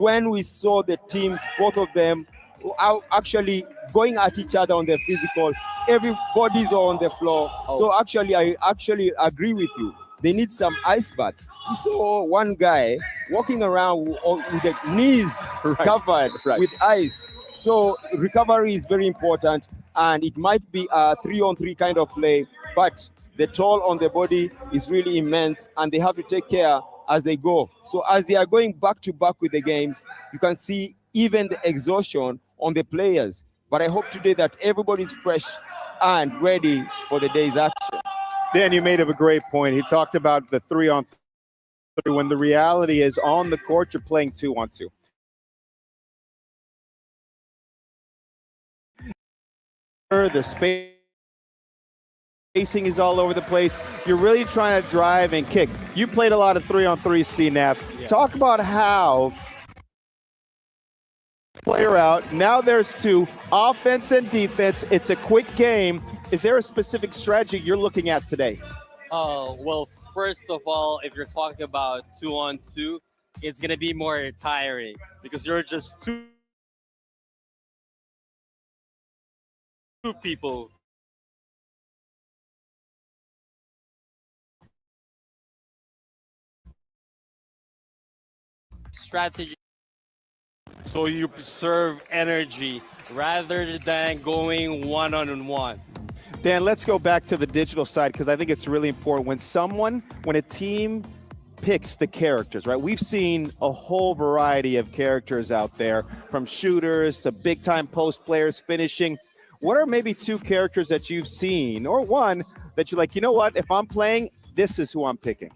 when we saw the teams, both of them, are actually going at each other on the physical, everybody's on the floor. So actually, I actually agree with you. They need some ice bath. We saw one guy walking around with the knees covered with ice. So recovery is very important, and it might be a 3-on-3 kind of play, but the toll on the body is really immense, and they have to take care as they go. So as they are going back to back with the games, you can see even the exhaustion on the players. But I hope today that everybody's fresh and ready for the day's action. Dan, you made up a great point. He talked about the 3-on-3 when the reality is on the court, you're playing 2-on-2. The spacing is all over the place. You're really trying to drive and kick. You played a lot of 3-on-3, CNAP. Yeah. Talk about how player out. Now there's two, offense and defense. It's a quick game. Is there a specific strategy you're looking at today? Well, first of all, if you're talking about 2-on-2, it's going to be more tiring because you're just two people. Strategy. So you preserve energy rather than going one-on-one. Dan, let's go back to the digital side because I think it's really important. When a team picks the characters, right? We've seen a whole variety of characters out there, from shooters to big-time post players finishing. What are maybe two characters that you've seen, or one that you're like, you know what, if I'm playing, this is who I'm picking?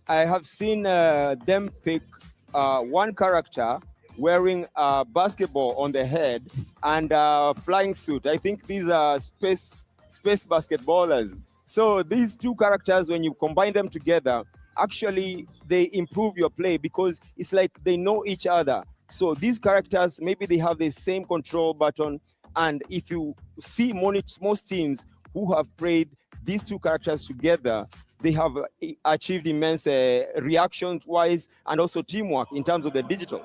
I have seen them pick one character wearing a basketball on the head and a flying suit. I think these are space basketballers. So these two characters, when you combine them together, actually they improve your play because it's like they know each other. So these characters, maybe they have the same control button. And if you see most teams who have played these two characters together, they have achieved immense reaction-wise and also teamwork in terms of the digital.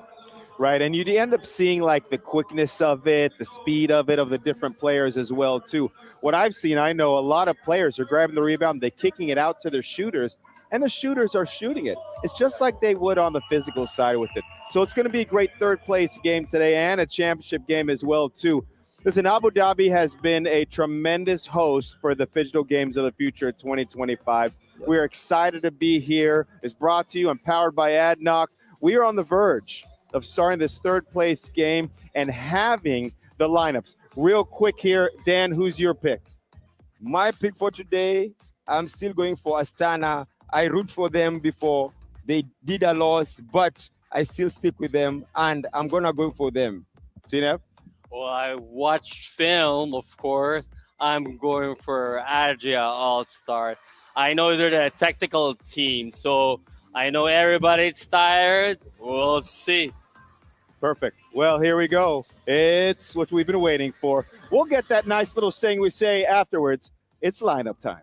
Right, and you end up seeing like the quickness of it, the speed of it, of the different players as well too. What I've seen, I know a lot of players are grabbing the rebound, they're kicking it out to their shooters, and the shooters are shooting it. It's just like they would on the physical side with it. So it's going to be a great third place game today and a championship game as well too. Listen, Abu Dhabi has been a tremendous host for the Phygital Games of the Future 2025. We're excited to be here. It's brought to you and powered by AdNoc. We are on the verge of starting this third place game and having the lineups. Real quick here, Dan, who's your pick? My pick for today, I'm still going for Astana. I root for them before. They did a loss, but I still stick with them, and I'm going to go for them. CNF? Well, I watched film, of course. I'm going for Adria All-Star. I know they're the technical team, so I know everybody's tired. We'll see. Perfect. Well, here we go. It's what we've been waiting for. We'll get that nice little saying we say afterwards. It's lineup time.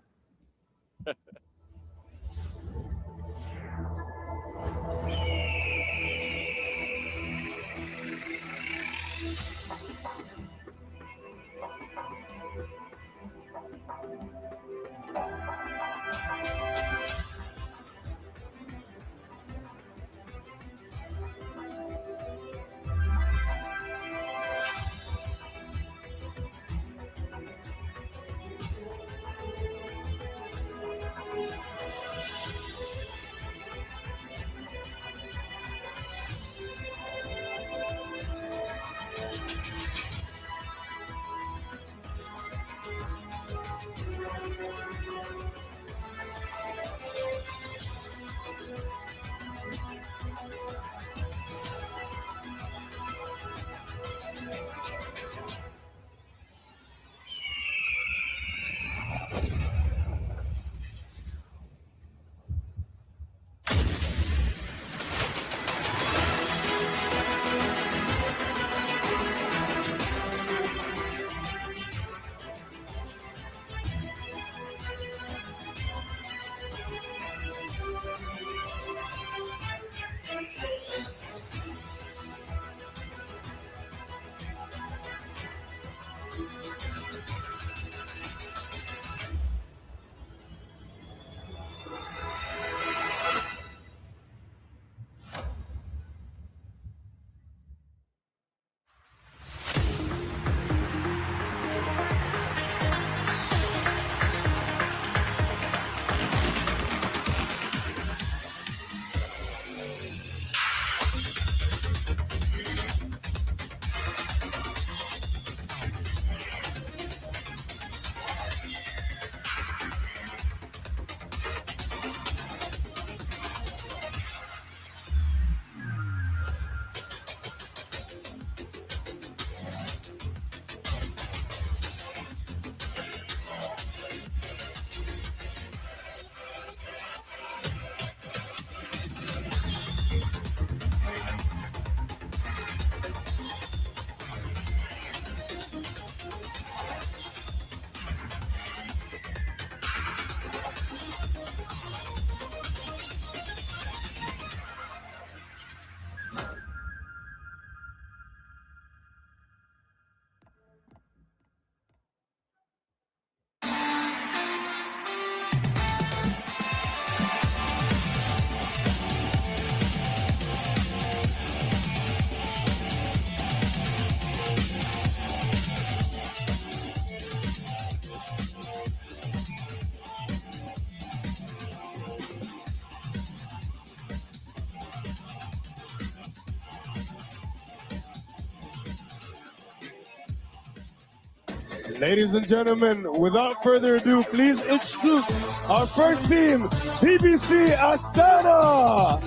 Ladies and gentlemen, without further ado, please introduce our first team, PBC Astana.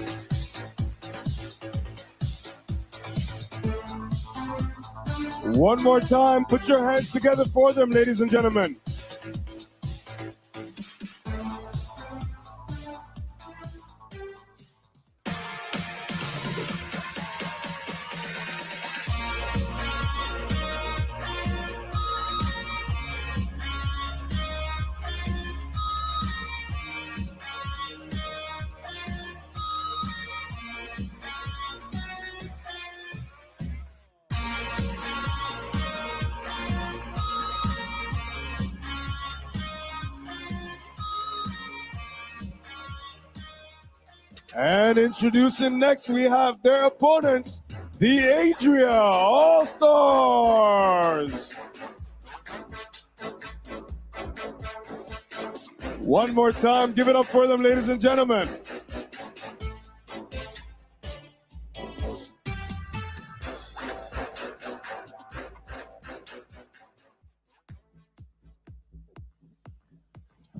One more time, put your hands together for them, ladies and gentlemen. And introducing next, we have their opponents, the Adria All-Stars. One more time, give it up for them, ladies and gentlemen.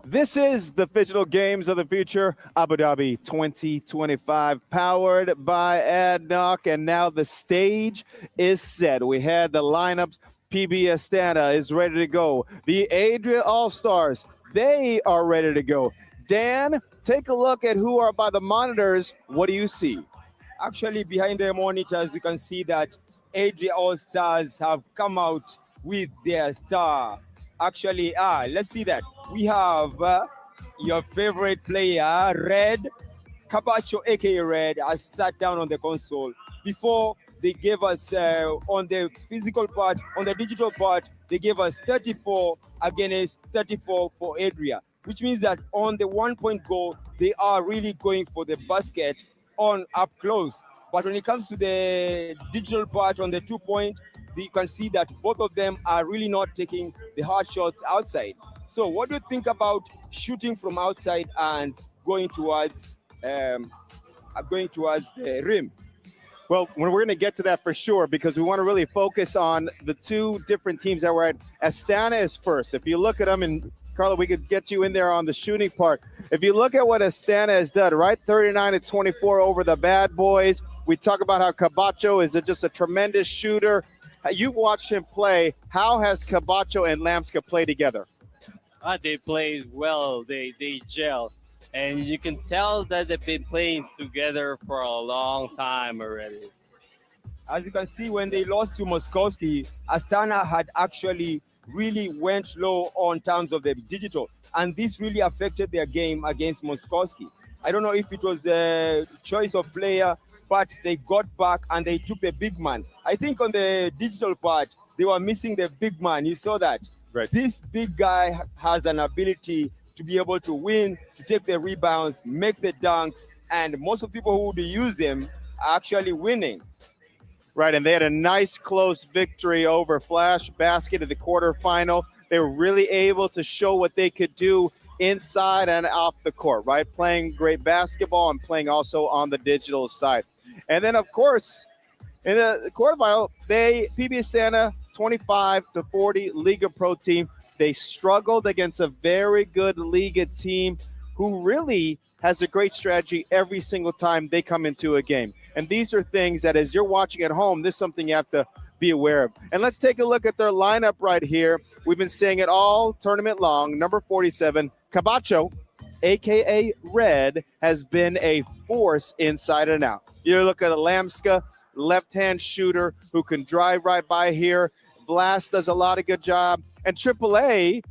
This is the Phygital Games of the Future, Abu Dhabi 2025, powered by ADNOC, and now the stage is set. We had the lineups. PB Astana is ready to go. The Adria All-Stars, they are ready to go. Dan, take a look at who are by the monitors. What do you see? Actually, behind the monitors, you can see that Adria All-Stars have come out with their star. Actually, let's see that. We have your favorite player, Red. Cabacho, aka Red, has sat down on the console. Before, they gave us, on the physical part, on the digital part, they gave us 34 against 34 for Adria, which means that on the 1-point goal, they are really going for the basket on up close. But when it comes to the digital part on the 2-point, you can see that both of them are really not taking the hard shots outside. So what do you think about shooting from outside and going towards the rim? Well, we're going to get to that for sure, because we want to really focus on the two different teams that were at. Astana is first. If you look at them, and Carla, we could get you in there on the shooting part. If you look at what Astana has done, right, 39-24 over the bad boys. We talk about how Cabacho is just a tremendous shooter. You've watched him play. How has Cabacho and Lamska play together? They play well. They gel. And you can tell that they've been playing together for a long time already. As you can see, when they lost to Moskowski, Astana had actually really went low on terms of the digital. And this really affected their game against Moskowski. I don't know if it was the choice of player, but they got back and they took the big man. I think on the digital part, they were missing the big man. You saw that. Right. This big guy has an ability to be able to win, to take the rebounds, make the dunks, and most of the people who would use him are actually winning. Right, and they had a nice close victory over Flash Basket in the quarterfinal. They were really able to show what they could do inside and off the court, right? Playing great basketball and playing also on the digital side. And then, of course, in the quarterfinal, PB Astana 25-40 Liga Pro team. They struggled against a very good Liga team who really has a great strategy every single time they come into a game. And these are things that, as you're watching at home, this is something you have to be aware of. And let's take a look at their lineup right here. We've been saying it all tournament long. Number 47, Cabacho, a.k.a. Red, has been a force inside and out. You look at a Lamska, left-hand shooter who can drive right by here. Vlas does a lot of good job. And AAA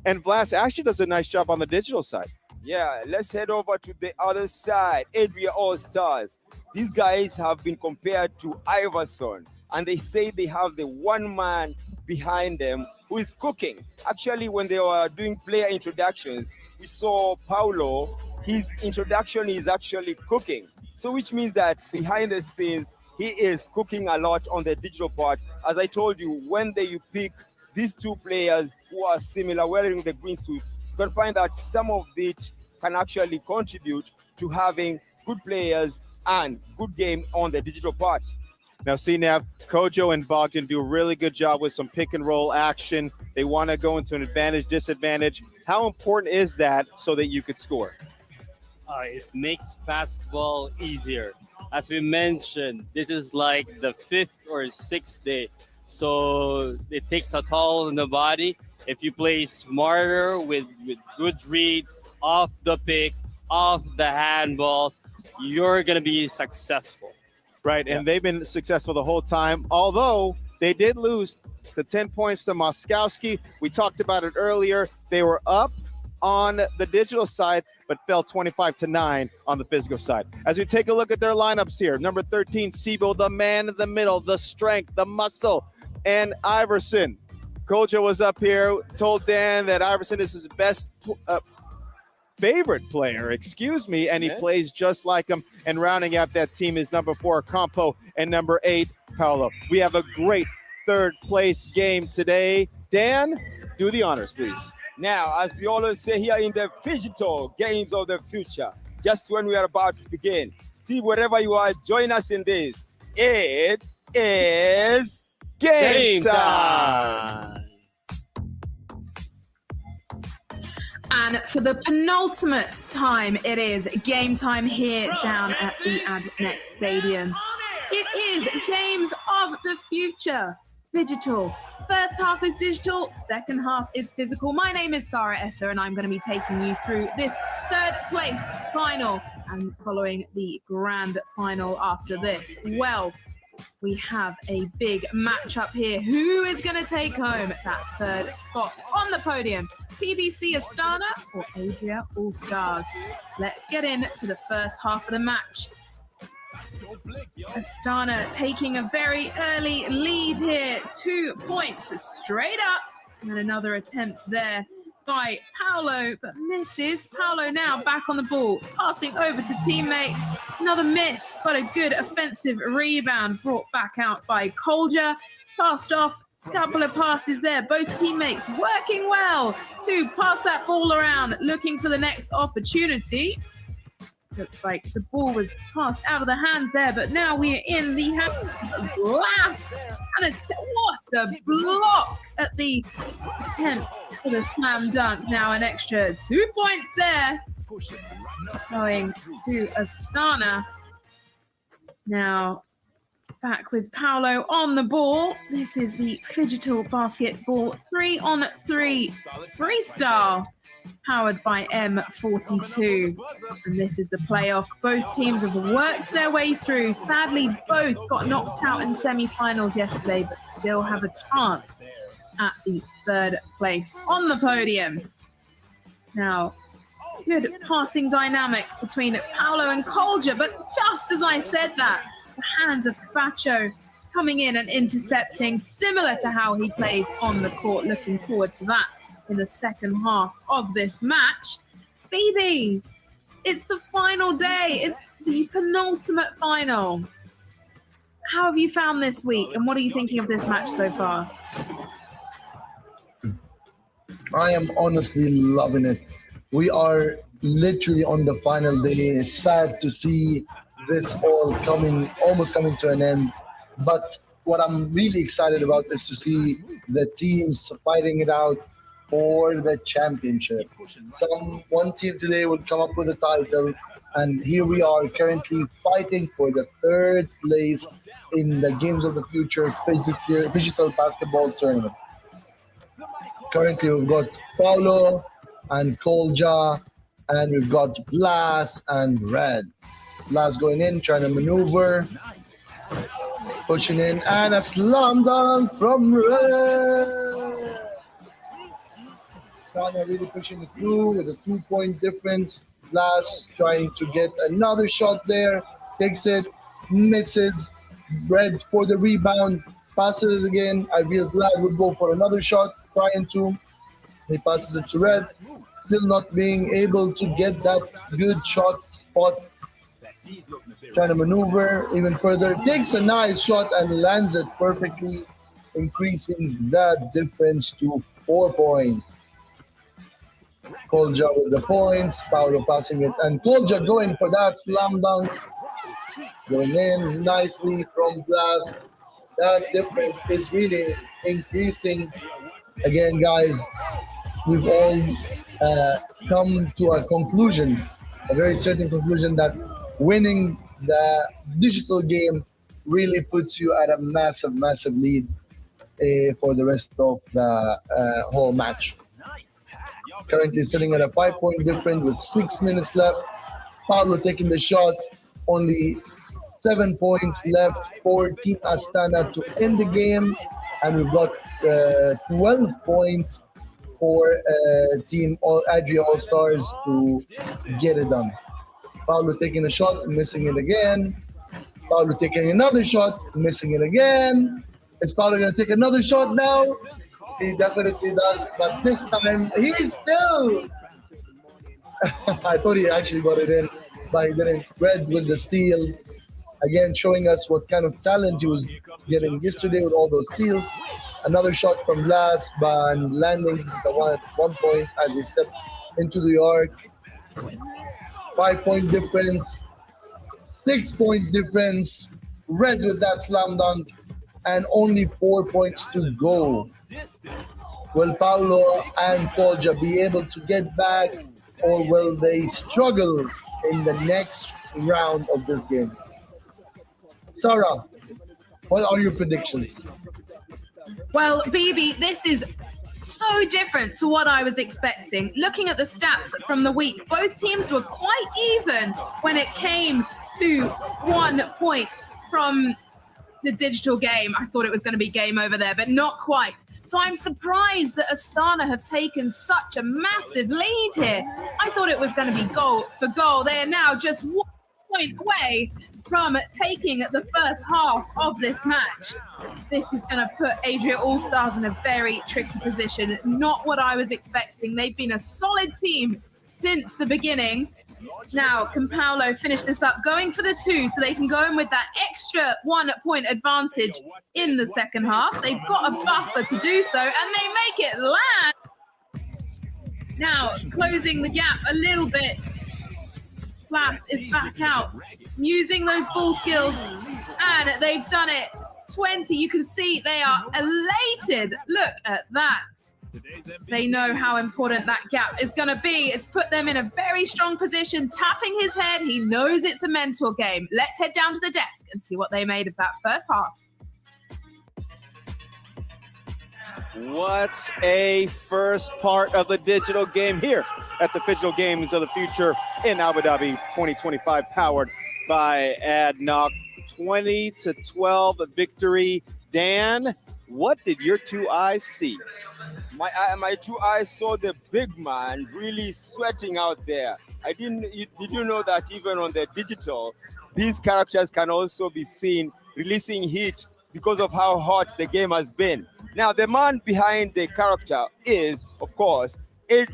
and Vlas actually does a nice job on the digital side. Yeah, let's head over to the other side. Adria All-Stars. These guys have been compared to Iverson, and they say they have the one man behind them who is cooking. Actually, when they were doing player introductions, we saw Paulo. His introduction is actually cooking. So which means that behind the scenes, he is cooking a lot on the digital part. As I told you, when you pick these two players who are similar, wearing the green suits, you can find that some of it can actually contribute to having good players and good game on the digital part. Now, see, Nav, Kojo and Bogdan do a really good job with some pick and roll action. They want to go into an advantage, disadvantage. How important is that so that you could score? It makes basketball easier. As we mentioned, this is like the 5th or 6th day. So it takes a toll on the body. If you play smarter with good reads, off the picks, off the handballs, you're going to be successful. Right, and they've been successful the whole time, although they did lose the 10 points to Moskowski. We talked about it earlier. They were up on the digital side, but fell 25-9 on the physical side. As we take a look at their lineups here, number 13, Sibo, the man in the middle, the strength, the muscle, and Iverson. Kojo was up here, told Dan that Iverson is his best favorite player, and he plays just like him. And rounding out that team is number 4, Campo, and number 8, Paolo. We have a great third place game today. Dan, do the honors, please. Now, as we always say here in the Phygital Games of the Future, just when we are about to begin, Steve, wherever you are, join us in this. It is game time! And for the penultimate time, it is game time here down at the AdNet Stadium. It is Games of the Future, Phygital. First half is digital, second half is physical. My name is Sarah Esser, and I'm going to be taking you through this third place final and following the grand final after this. Well, we have a big matchup here. Who is going to take home that third spot on the podium? PBC Astana or Adria All-Stars? Let's get into the first half of the match. Astana taking a very early lead here. 2 points straight up. And another attempt there by Paolo, but misses. Paolo now back on the ball, passing over to teammate. Another miss, but a good offensive rebound brought back out by Kolja. Passed off, couple of passes there. Both teammates working well to pass that ball around, looking for the next opportunity. Looks like the ball was passed out of the hands there, but now we are in the blast. And what a block at the attempt for the slam dunk. Now an extra 2 points there. Going to Astana. Now back with Paolo on the ball. This is the Phygital basketball 3-on-3 freestyle, powered by M42. And this is the playoff. Both teams have worked their way through. Sadly, both got knocked out in semi-finals yesterday, but still have a chance at the third place on the podium. Now, good passing dynamics between Paolo and Kolja, but just as I said that, the hands of Facho coming in and intercepting, similar to how he plays on the court. Looking forward to that in the second half of this match. Phoebe, it's the final day. It's the penultimate final. How have you found this week, and what are you thinking of this match so far? I am honestly loving it. We are literally on the final day. It's sad to see this all almost coming to an end. But what I'm really excited about is to see the teams fighting it out for the championship. One team today will come up with a title, and here we are currently fighting for the third place in the Games of the Future Phygital Basketball Tournament. Currently, we've got Paulo and Kolja, and we've got Blas and Red. Blas going in, trying to maneuver, pushing in, and a slam dunk from Red. Tanya really pushing it through with a 2 point difference. Blas trying to get another shot there, takes it, misses. Red for the rebound, passes it again. I feel Glad would go for another shot, trying to. He passes it to Red, still not being able to get that good shot spot. Trying to maneuver even further, takes a nice shot and lands it perfectly, increasing that difference to 4 points. Kolja with the points, Paolo passing it, and Kolja going for that slam dunk. going in nicely from Glass. That difference is really increasing. Again, guys, we've all come to a conclusion, a very certain conclusion, that winning the digital game really puts you at a massive, massive lead for the rest of the whole match. Currently sitting at a 5-point difference with 6 minutes left. Pablo taking the shot, only 7 points left for Team Astana to end the game, and we've got 12 points for Team Adria All Stars to get it done. Pablo taking a shot, missing it again. Pablo taking another shot, missing it again. Is Pablo going to take another shot now? He definitely does, but this time he's still. I thought he actually got it in, but he didn't. Red with the steal. Again, showing us what kind of talent he was getting yesterday with all those steals. Another shot from Blas, but landing the 1 point as he stepped into the arc. 5-point difference, 6-point difference. Red with that slam dunk, and only 4 points to go. Will Paulo and Foggia be able to get back, or will they struggle in the next round of this game? Sarah, what are your predictions? Well, Bibi, this is so different to what I was expecting. Looking at the stats from the week, both teams were quite even when it came to 1 point from the digital game. I thought it was going to be game over there, but not quite. So I'm surprised that Astana have taken such a massive lead here. I thought it was going to be goal for goal. They are now just 1 point away from taking the first half of this match. This is going to put Adria All-Stars in a very tricky position. Not what I was expecting. They've been a solid team since the beginning. Now, can Paulo finish this up, going for the 2, so they can go in with that extra 1 point advantage in the second half. They've got a buffer to do so, and they make it land. Now, closing the gap a little bit. Flass is back out, using those ball skills, and they've done it. 20, you can see they are elated. Look at that. They know how important that gap is going to be. It's put them in a very strong position. Tapping his head, he knows it's a mental game. Let's head down to the desk and see what they made of that first half. What a first part of the digital game here at the Phygital Games of the Future in Abu Dhabi 2025, powered by AdNoc. 20-12 victory. Dan, what did your 2 eyes see? My 2 eyes saw the big man really sweating out there. Did you know that even on the digital, these characters can also be seen releasing heat because of how hot the game has been? Now, the man behind the character is, of course, is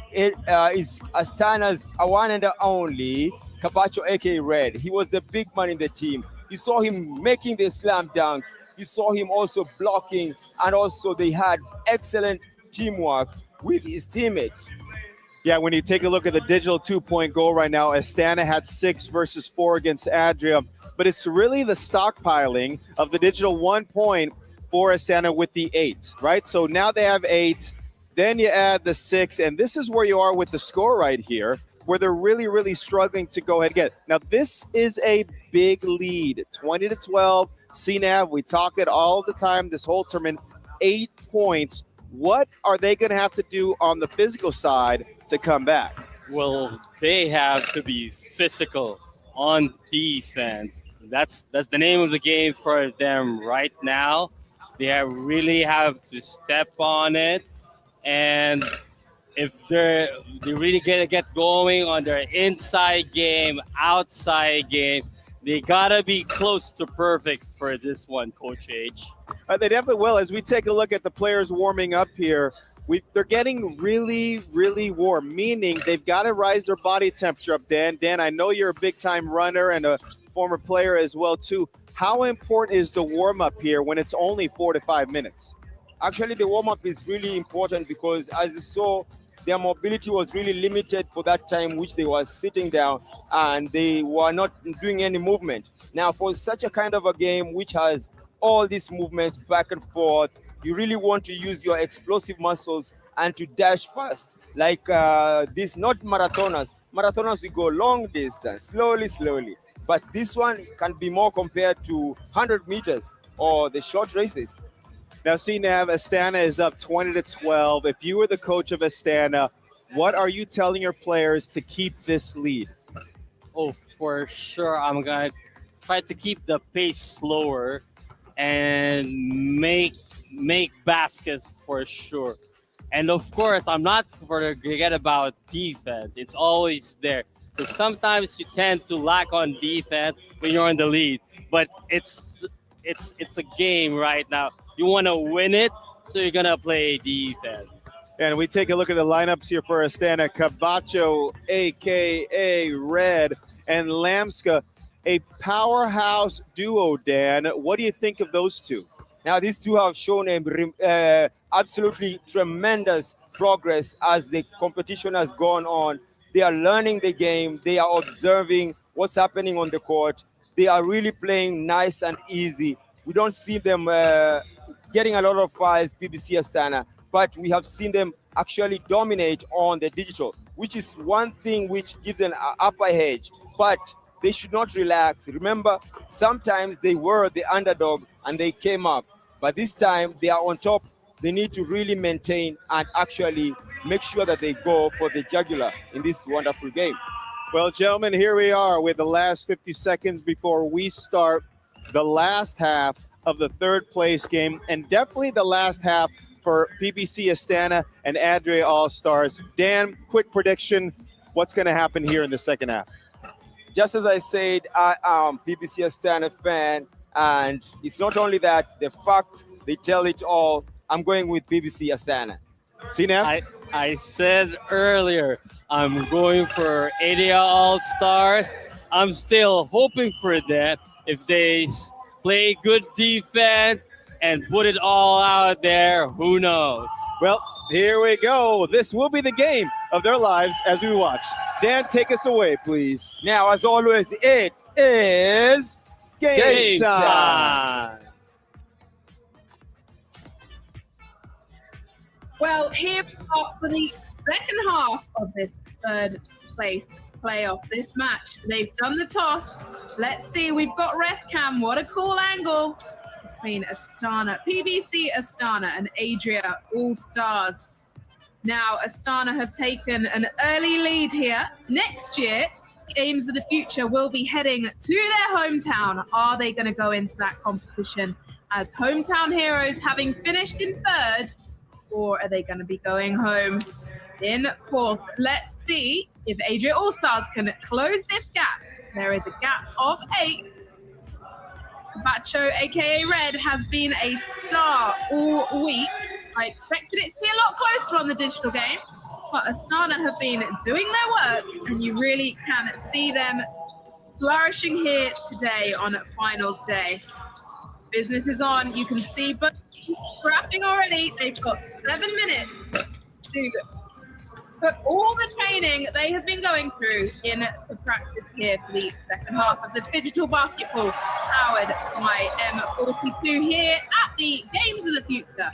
Astana's one and only Capacho, aka Red. He was the big man in the team. You saw him making the slam dunks. You saw him also blocking, and also they had excellent teamwork with his teammates. Yeah, when you take a look at the digital 2-point goal right now, Astana had 6 versus 4 against Adria, but it's really the stockpiling of the digital 1 point for Astana with the 8, right? So now they have 8, then you add the 6, and this is where you are with the score right here, where they're really, really struggling to go ahead and get it. Now, this is a big lead, 20-12. CNAV, we talk it all the time, this whole tournament, 8 points. What are they going to have to do on the physical side to come back? Well, they have to be physical on defense. That's the name of the game for them right now. They really have to step on it, and if they're really gonna get going on their inside game, outside game, they gotta be close to perfect for this one, Coach H. They definitely will. As we take a look at the players warming up here, they're getting really, really warm, meaning they've got to rise their body temperature up, Dan. Dan, I know you're a big-time runner and a former player as well, too. How important is the warm-up here when it's only 4 to 5 minutes? Actually, the warm-up is really important because, as you saw, their mobility was really limited for that time, which they were sitting down and they were not doing any movement. Now, for such a kind of a game which has all these movements back and forth, you really want to use your explosive muscles and to dash fast. Like this, not marathoners. Marathoners, we go long distance, slowly. But this one can be more compared to 100 meters or the short races. Now, see, Nav, Astana is up 20-12. If you were the coach of Astana, what are you telling your players to keep this lead? Oh, for sure, I'm gonna try to keep the pace slower and make baskets for sure. And of course, I'm not going to forget about defense. It's always there. Because sometimes you tend to lack on defense when you're in the lead. But it's a game right now. You want to win it, so you're going to play defense. And we take a look at the lineups here for Astana. Cabacho, a.k.a. Red, and Lamska, a powerhouse duo, Dan. What do you think of those two? Now, these two have shown absolutely tremendous progress as the competition has gone on. They are learning the game. They are observing what's happening on the court. They are really playing nice and easy. We don't see them getting a lot of fouls, PBC Astana, but we have seen them actually dominate on the digital, which is one thing which gives an upper edge. But they should not relax. Remember, sometimes they were the underdog and they came up. But this time they are on top. They need to really maintain and actually make sure that they go for the jugular in this wonderful game. Well, gentlemen, here we are with the last 50 seconds before we start the last half of the third place game, and definitely the last half for PBC Astana and Adria All-Stars. Dan, quick prediction. What's going to happen here in the second half? Just as I said, I am PBC Astana fan, and it's not only that, the facts, they tell it all. I'm going with PBC Astana. See now? I said earlier, I'm going for Adria All-Stars. I'm still hoping for that. If they play good defense and put it all out there, who knows? Well, here we go. This will be the game of their lives as we watch. Dan, take us away, please. Now, as always, it is game time. Well, here we are for the second half of this third place playoff, this match. They've done the toss. Let's see, we've got ref cam. What a cool angle between Astana, PBC Astana and Adria All-Stars. Now, Astana have taken an early lead here. Next year, Games of the Future will be heading to their hometown. Are they going to go into that competition as hometown heroes, having finished in third? Or are they going to be going home in fourth? Let's see if Adria All-Stars can close this gap. There is a gap of 8. Bacho, aka Red, has been a star all week. I expected it to be a lot closer on the digital game, but Astana have been doing their work, and you really can see them flourishing here today on finals day. Business is on. You can see but scrapping already. They've got 7 minutes to put all the training they have been going through into practice here for the second half of the Phygital basketball, powered by M42 here at the Games of the Future.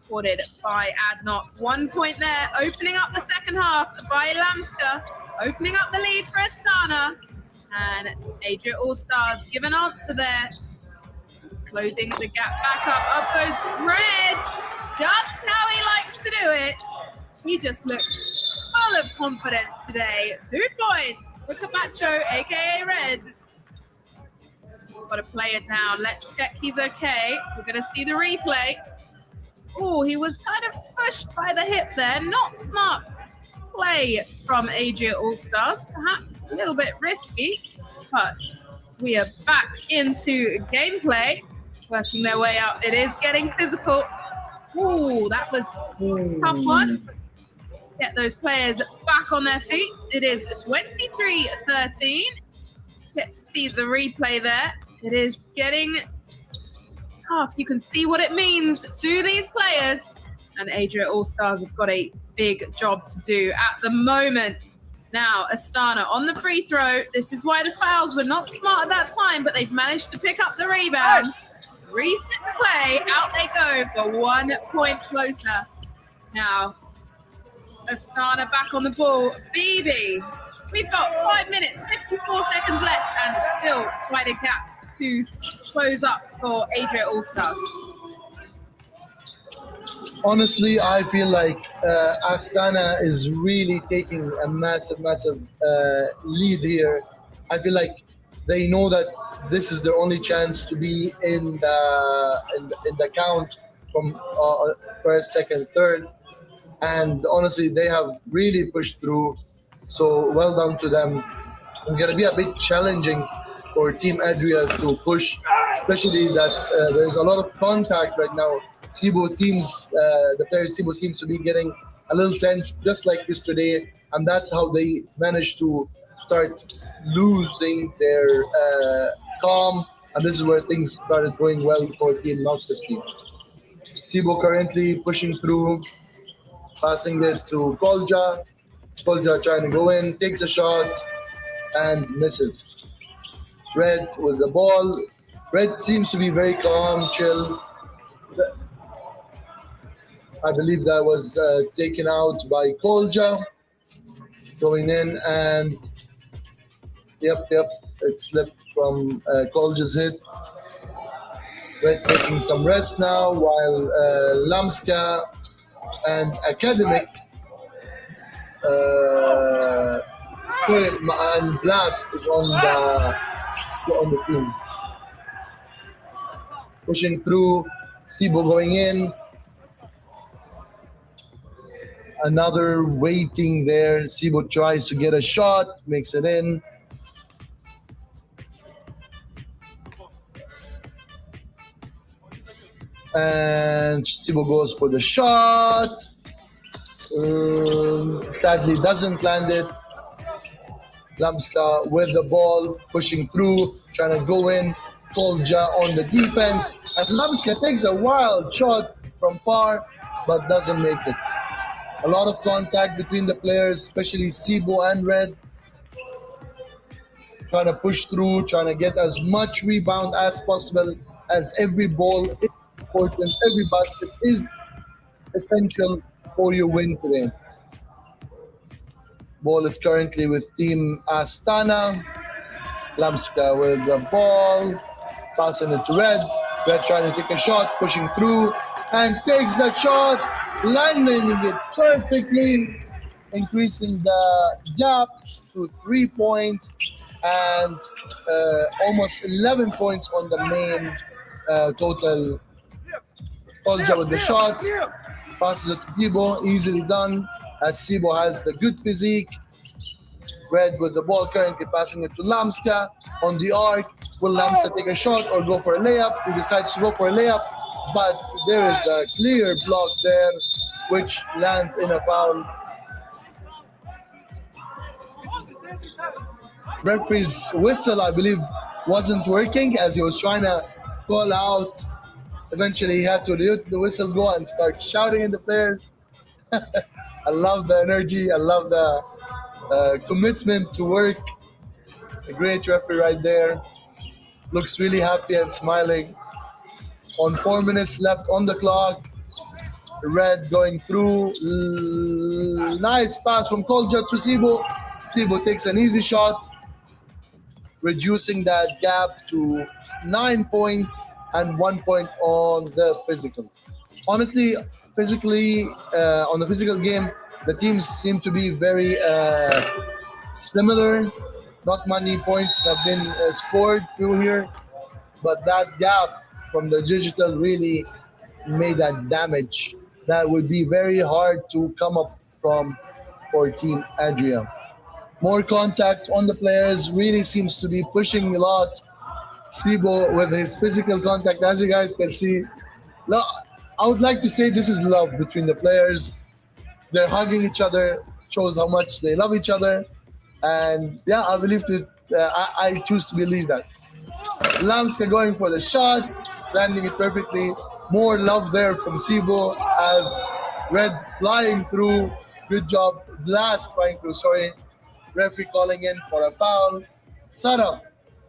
Supported by Adnot. 1 point there, opening up the second half by Lamska, opening up the lead for Astana, and Adria All-Stars give an answer there. Closing the gap back up. Up goes Red. Just how he likes to do it. He just looks full of confidence today. 2 points for Cabacho, aka Red. Got a player down. Let's check he's okay. We're going to see the replay. Oh, he was kind of pushed by the hip there. Not smart play from Adria All-Stars. Perhaps a little bit risky, but we are back into gameplay. Working their way up. It is getting physical. Ooh, that was a tough one. Get those players back on their feet. It is 23-13. Get to see the replay there. It is getting tough. You can see what it means to these players. And Adria All-Stars have got a big job to do at the moment. Now, Astana on the free throw. This is why the fouls were not smart at that time, but they've managed to pick up the rebound. Reset the play. Out they go for 1 point closer. Now, Astana back on the ball. Bibi. We've got 5 minutes, 54 seconds left, and still quite a gap to close up for Adria All-Stars. Honestly, I feel like Astana is really taking a massive lead here. I feel like they know that this is their only chance to be in the count from first, second, third. And honestly, they have really pushed through. So well done to them. It's going to be a bit challenging for Team Adria to push, especially that there's a lot of contact right now. The players Cebu seem to be getting a little tense, just like yesterday, and that's how they managed to start losing their calm, and this is where things started going well for Team Nautilus team. Cebu currently pushing through, passing it to Kolja. Kolja trying to go in, takes a shot, and misses. Red with the ball. Red seems to be very calm, chill. I believe that was taken out by Kolja. Going in and yep, it slipped from Kolja's hit. Red taking some rest now while Lamska and Academic and Blast is on the team. Pushing through, Cebu going in. Another waiting there. Cebu tries to get a shot, makes it in. And Cebu goes for the shot. Sadly doesn't land it. Lamska with the ball, pushing through, trying to go in. Kolja on the defense. And Lamska takes a wild shot from far, but doesn't make it. A lot of contact between the players, especially Cebu and Red. Trying to push through, trying to get as much rebound as possible, as every ball is important. Every basket is essential for your win today. Ball is currently with Team Astana. Lamska with the ball, passing it to Red. Red trying to take a shot, pushing through, and takes that shot, landing it perfectly, increasing the gap to 3 points and almost 11 points on the main total. Kolja with the shot, passes it to Cebu, easily done, as Cebu has the good physique. Red with the ball, currently passing it to Lamska on the arc. Will Lamska take a shot or go for a layup? He decides to go for a layup, but there is a clear block there, which lands in a foul. Referee's whistle, I believe, wasn't working as he was trying to call out. Eventually, he had to let the whistle go and start shouting at the players. I love the energy. I love the commitment to work. A great referee right there. Looks really happy and smiling. On 4 minutes left on the clock. Red going through. Nice pass from Kolja to Cebu. Cebu takes an easy shot, reducing that gap to 9 points and 1 point on the physical. Honestly, physically, on the physical game, the teams seem to be very similar. Not many points have been scored through here, but that gap from the digital really made that damage. That would be very hard to come up from for Team Adria. More contact on the players, really seems to be pushing a lot. Cebu with his physical contact, as you guys can see. I would like to say this is love between the players. They're hugging each other, shows how much they love each other. And yeah, I choose to believe that. Lamska going for the shot, landing it perfectly. More love there from Cebu as Red flying through, Good job. Glass trying to, sorry, referee calling in for a foul. Sarah,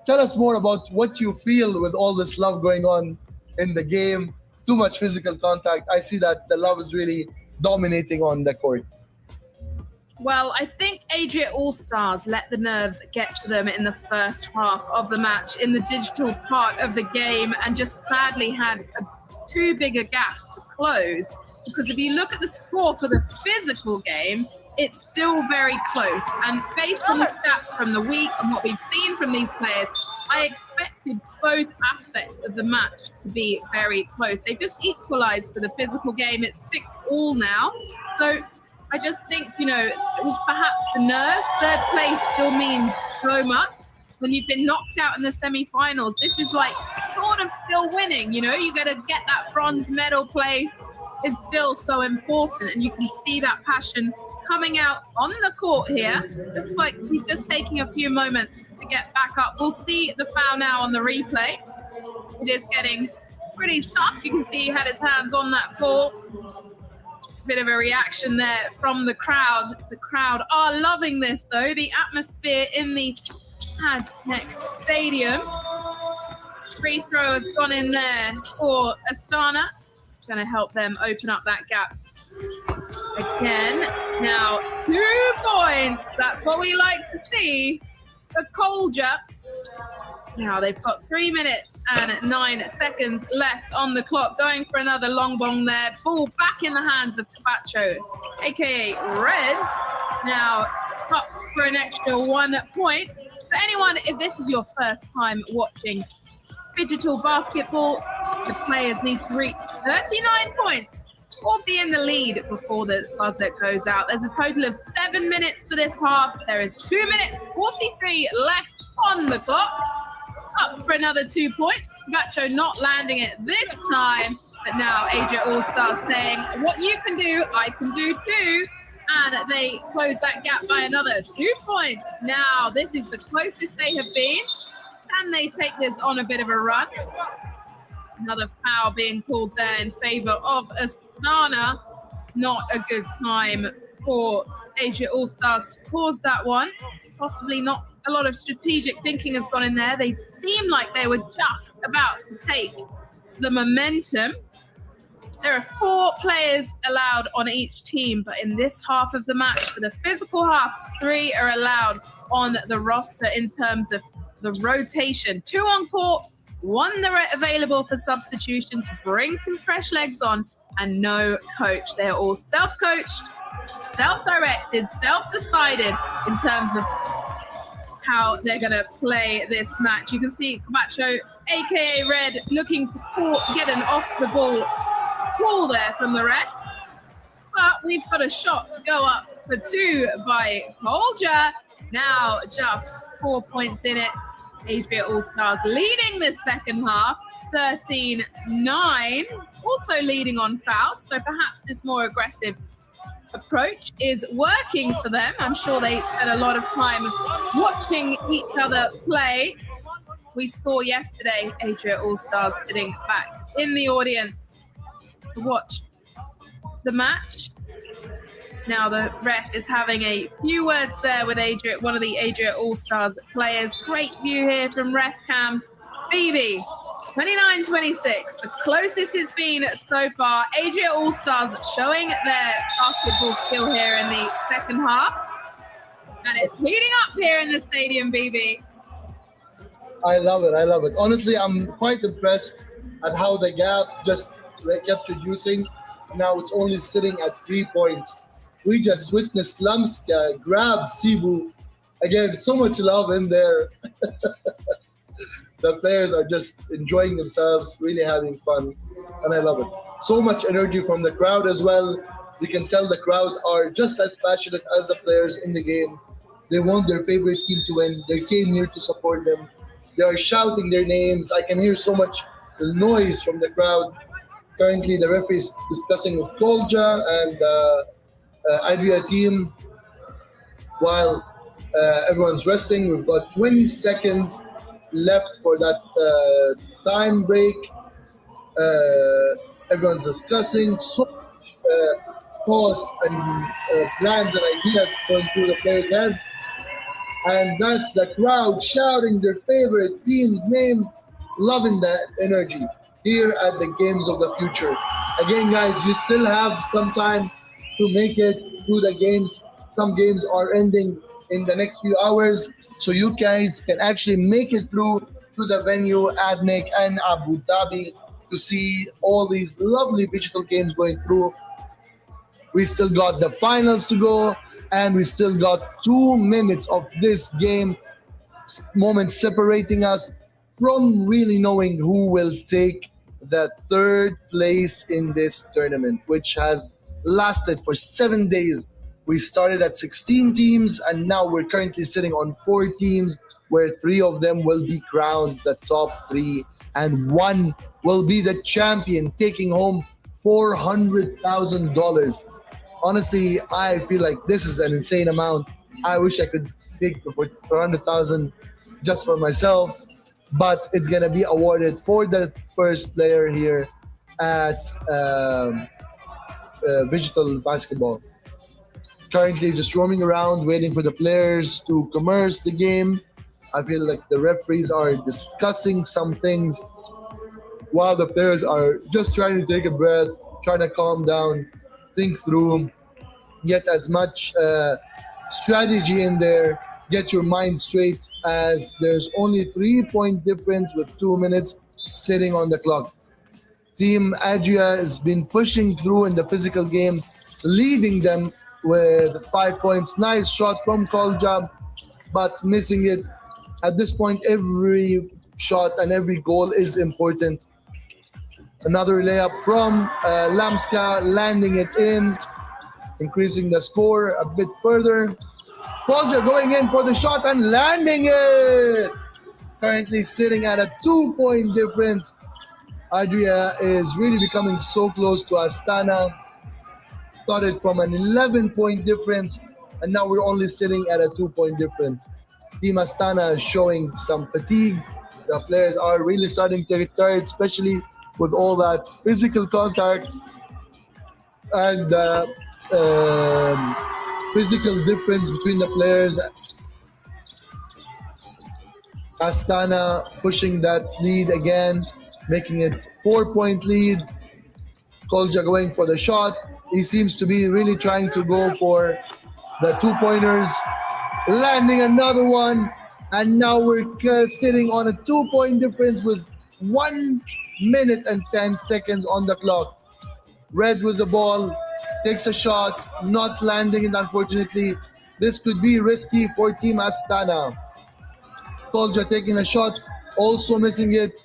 tell us more about what you feel with all this love going on in the game. Too much physical contact. I see that the love is really dominating on the court. Well, I think Adria All-Stars let the nerves get to them in the first half of the match in the digital part of the game, and just sadly had too big a gap to close. Because if you look at the score for the physical game, it's still very close. And based on the stats from the week and what we've seen from these players, I expected both aspects of the match to be very close. They've just equalized for the physical game. It's 6-6 now. So I just think, you know, it was perhaps the nerves. Third place still means so much. When you've been knocked out in the semi-finals, this is like sort of still winning, you know? You got to get that bronze medal place. It's still so important, and you can see that passion coming out on the court here. Looks like he's just taking a few moments to get back up. We'll see the foul now on the replay. It is getting pretty tough. You can see he had his hands on that ball. Bit of a reaction there from the crowd. The crowd are loving this, though. The atmosphere in the Adtech Stadium. Free throw has gone in there for Astana. Going to help them open up that gap again. Now, 2 points. That's what we like to see for Kolja. Now they've got 3 minutes and 9 seconds left on the clock. Going for another long bong there. Ball back in the hands of Capacho, aka Red. Now up for an extra 1 point. For anyone, if this is your first time watching Phygital basketball, the players need to reach 39 points or be in the lead before the buzzer goes out. There's a total of 7 minutes for this half. There is 2 minutes 43 left on the clock. Up for another 2 points. Bacho not landing it this time, but now Adria All-Star saying, what you can do, I can do too. And they close that gap by another 2 points. Now, this is the closest they have been. Can they take this on a bit of a run? Another foul being called there in favor of Astana. Not a good time for Adria All-Stars to pause that one. Possibly not a lot of strategic thinking has gone in there. They seem like they were just about to take the momentum. There are 4 players allowed on each team, but in this half of the match, for the physical half, 3 are allowed on the roster in terms of the rotation. 2 on court, 1 available for substitution to bring some fresh legs on, and no coach. They're all self-coached, self-directed, self-decided in terms of how they're going to play this match. You can see Camacho, aka Red, looking to get an off-the-ball call there from the ref. But we've got a shot go up for 2 by Kolja. Now just 4 points in it. Adria All-Stars leading this second half, 13-9. Also leading on fouls, so perhaps this more aggressive approach is working for them. I'm sure they spent a lot of time watching each other play. We saw yesterday Adria All-Stars sitting back in the audience to watch the match. Now the ref is having a few words there with Adria, one of the Adria All-Stars players. Great view here from ref cam. Phoebe, 29-26, the closest it's been so far. Adria All-Stars showing their basketball skill here in the second half. And it's heating up here in the stadium, BB. I love it. I love it. Honestly, I'm quite impressed at how the gap just kept reducing. Now it's only sitting at 3 points. We just witnessed Lamska grab Cebu. Again, so much love in there. The players are just enjoying themselves, really having fun, and I love it. So much energy from the crowd as well. You can tell the crowd are just as passionate as the players in the game. They want their favorite team to win. They came here to support them. They are shouting their names. I can hear so much noise from the crowd. Currently, the referee is discussing with Kolja and Adria team while everyone's resting. We've got 20 seconds left for that time break. Everyone's discussing. So much thoughts and plans and ideas going through the players' heads. And that's the crowd shouting their favorite team's name, loving that energy here at the Games of the Future. Again, guys, you still have some time to make it through the games. Some games are ending in the next few hours, so you guys can actually make it through to the venue, ADNIC and Abu Dhabi, to see all these lovely digital games going through. We still got the finals to go, and we still got 2 minutes of this game, moments separating us from really knowing who will take the third place in this tournament, which has lasted for 7 days. We started at 16 teams, and now we're currently sitting on 4 teams, where 3 of them will be crowned the top 3, and 1 will be the champion, taking home $400,000. Honestly, I feel like this is an insane amount. I wish I could take the 400,000 just for myself, but it's gonna be awarded for the first player here at Phygital basketball. Currently just roaming around, waiting for the players to commence the game. I feel like the referees are discussing some things while the players are just trying to take a breath, trying to calm down, think through, get as much strategy in there, get your mind straight, as there's only 3-point difference with 2 minutes sitting on the clock. Team Adria has been pushing through in the physical game, leading them with 5 points. Nice shot from Kolja, but missing it. At this point, every shot and every goal is important. Another layup from Lamska, landing it in, increasing the score a bit further. Kolja going in for the shot and landing it! Currently sitting at a 2-point difference. Adria is really becoming so close to Astana. Started from an 11-point difference, and now we're only sitting at a 2-point difference. Team Astana is showing some fatigue. The players are really starting to get tired, especially with all that physical contact and physical difference between the players. Astana pushing that lead again, making it 4-point lead. Kolja going for the shot. He seems to be really trying to go for the 2-pointers, landing another one, and now we're sitting on a 2-point difference with 1 minute and 10 seconds on the clock. Red with the ball, takes a shot, not landing it unfortunately. This could be risky for Team Astana. Kolja taking a shot, also missing it.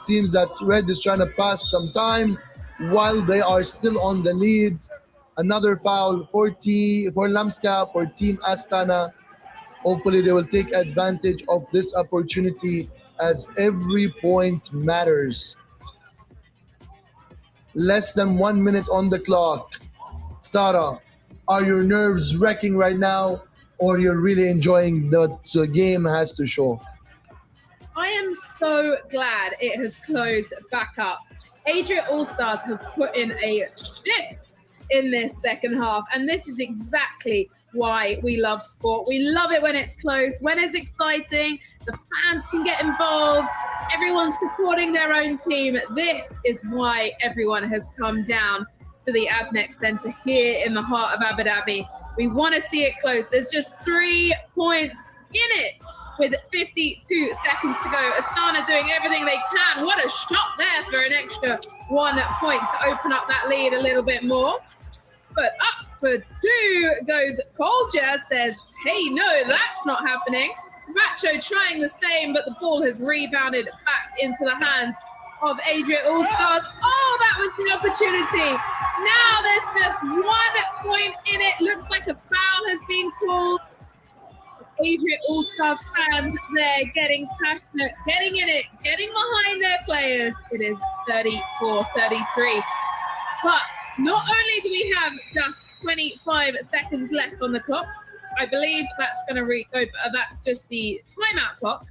Seems that Red is trying to pass some time while they are still on the lead. Another foul for Lamska, for Team Astana. Hopefully they will take advantage of this opportunity, as every point matters. Less than 1 minute on the clock. Sarah, are your nerves wrecking right now, or you're really enjoying what the game has to show? I am so glad it has closed back up. Adria All-Stars have put in a shift in this second half, and this is exactly why we love sport. We love it when it's close, when it's exciting, the fans can get involved, everyone's supporting their own team. This is why everyone has come down to the ADNEC Centre here in the heart of Abu Dhabi. We want to see it close. There's just 3 points in it with 52 seconds to go. Astana doing everything they can. What a shot there for an extra 1 point to open up that lead a little bit more. But up for 2 goes Kolja, says, hey, no, that's not happening. Macho trying the same, but the ball has rebounded back into the hands of Adria All-Stars. Oh, that was the opportunity. Now there's just 1 point in it. Looks like a foul has been called. Adria All-Stars fans there getting passionate, getting in it, getting behind their players. It is 34-33. But not only do we have just 25 seconds left on the clock, I believe that's going to go, that's just the timeout clock.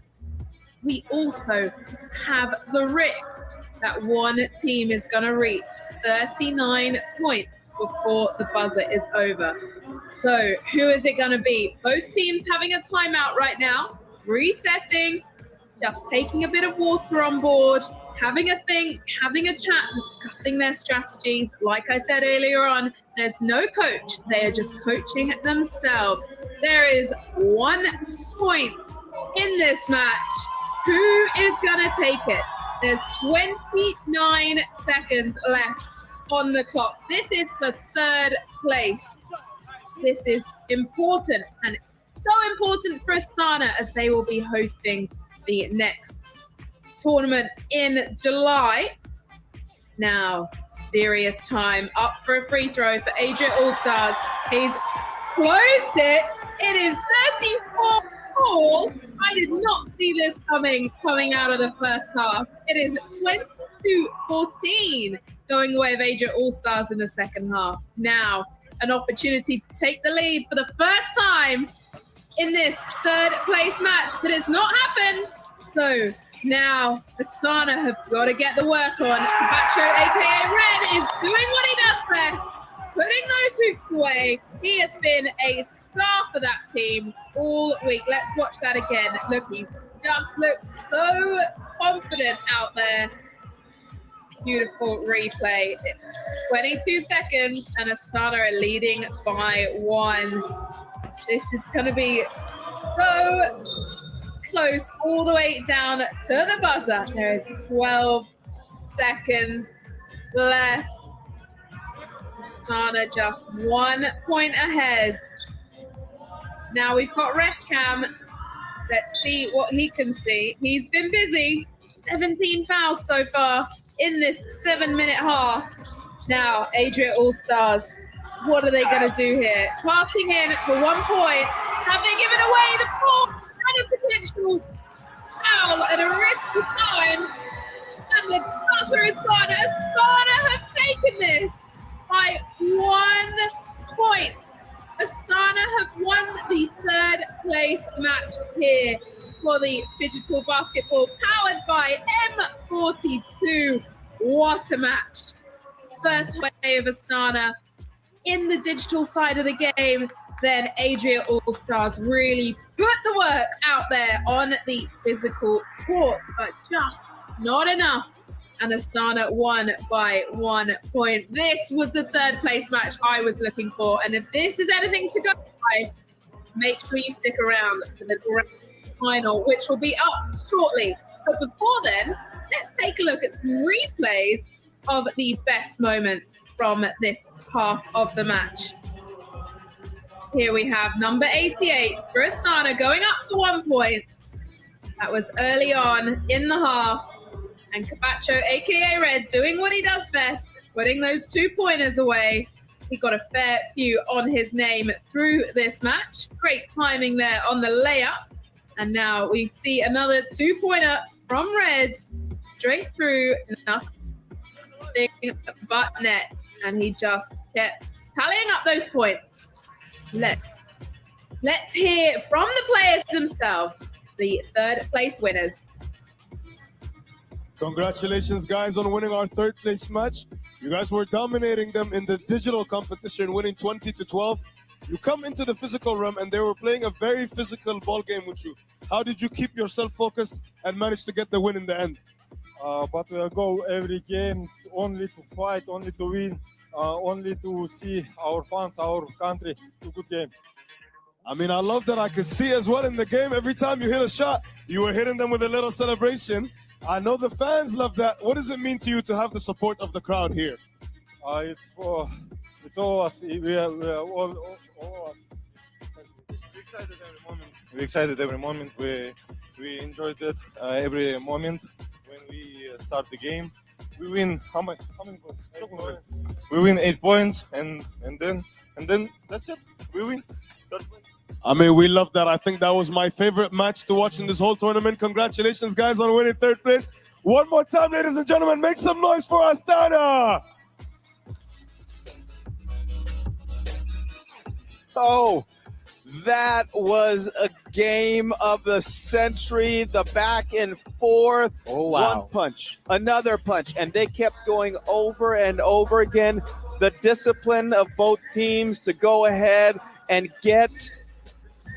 We also have the risk that one team is going to reach 39 points before the buzzer is over. So who is it going to be? Both teams having a timeout right now, resetting, just taking a bit of water on board, having a think, having a chat, discussing their strategies. Like I said earlier on, there's no coach. They are just coaching themselves. There is 1 point in this match. Who is going to take it? There's 29 seconds left on the clock. This is for third place. This is important, and so important for Astana as they will be hosting the next tournament in July. Now, serious time. Up for a free throw for Adria All-Stars. He's closed it. It is 34-4. I did not see this coming out of the first half. It is 22-14 going away of Adria All-Stars in the second half. Now, an opportunity to take the lead for the first time in this third place match, but it's not happened. So now Astana have got to get the work on. Bacho, aka Red, is doing what he does best, putting those hoops away. He has been a star for that team all week. Let's watch that again. Look, he just looks so confident out there. Beautiful replay. 22 seconds and Astana are leading by 1. This is going to be so close all the way down to the buzzer. There is 12 seconds left. Astana just 1 point ahead. Now we've got Refcam. Let's see what he can see. He's been busy. 17 fouls so far in this 7-minute half. Now, Adria All-Stars, what are they going to do here? Passing in for 1 point. Have they given away the ball and a potential foul at a risky time? And the buzzer is gone. Astana have taken this by 1 point. Astana have won the third place match here for the Phygital basketball, powered by M42. What a match. First wave of Astana in the digital side of the game. Then Adria All-Stars really put the work out there on the physical court, but just not enough. And Astana won by 1 point. This was the third place match I was looking for. And if this is anything to go by, make sure you stick around for the grand final, which will be up shortly. But before then, let's take a look at some replays of the best moments from this half of the match. Here we have number 88 for Astana going up for 1 point. That was early on in the half. And Cabacho, aka Red, doing what he does best, putting those 2-pointers away. He got a fair few on his name through this match. Great timing there on the layup. And now we see another 2-pointer from Red, straight through, nothing but net. And he just kept tallying up those points. Let's hear from the players themselves, the third place winners. Congratulations, guys, on winning our third place match. You guys were dominating them in the digital competition, winning 20-12. You come into the physical realm, and they were playing a very physical ball game with you. How did you keep yourself focused and manage to get the win in the end? But we'll go every game only to fight, only to win, only to see our fans, our country, to good game. I mean, I love that. I could see as well in the game, every time you hit a shot, you were hitting them with a little celebration. I know the fans love that. What does it mean to you to have the support of the crowd here? It's all us. We are all excited every moment. We excited every moment. We enjoyed it every moment. When we start the game, we win. How many points? 8 points. We win 8 points, and then that's it. We win 3 points. I mean, we love that. I think that was my favorite match to watch in this whole tournament. Congratulations, guys, on winning third place. One more time, ladies and gentlemen, make some noise for Astana. Oh, that was a game of the century. The back and forth. Oh, wow. One punch, another punch, and they kept going over and over again. the discipline of both teams to go ahead and get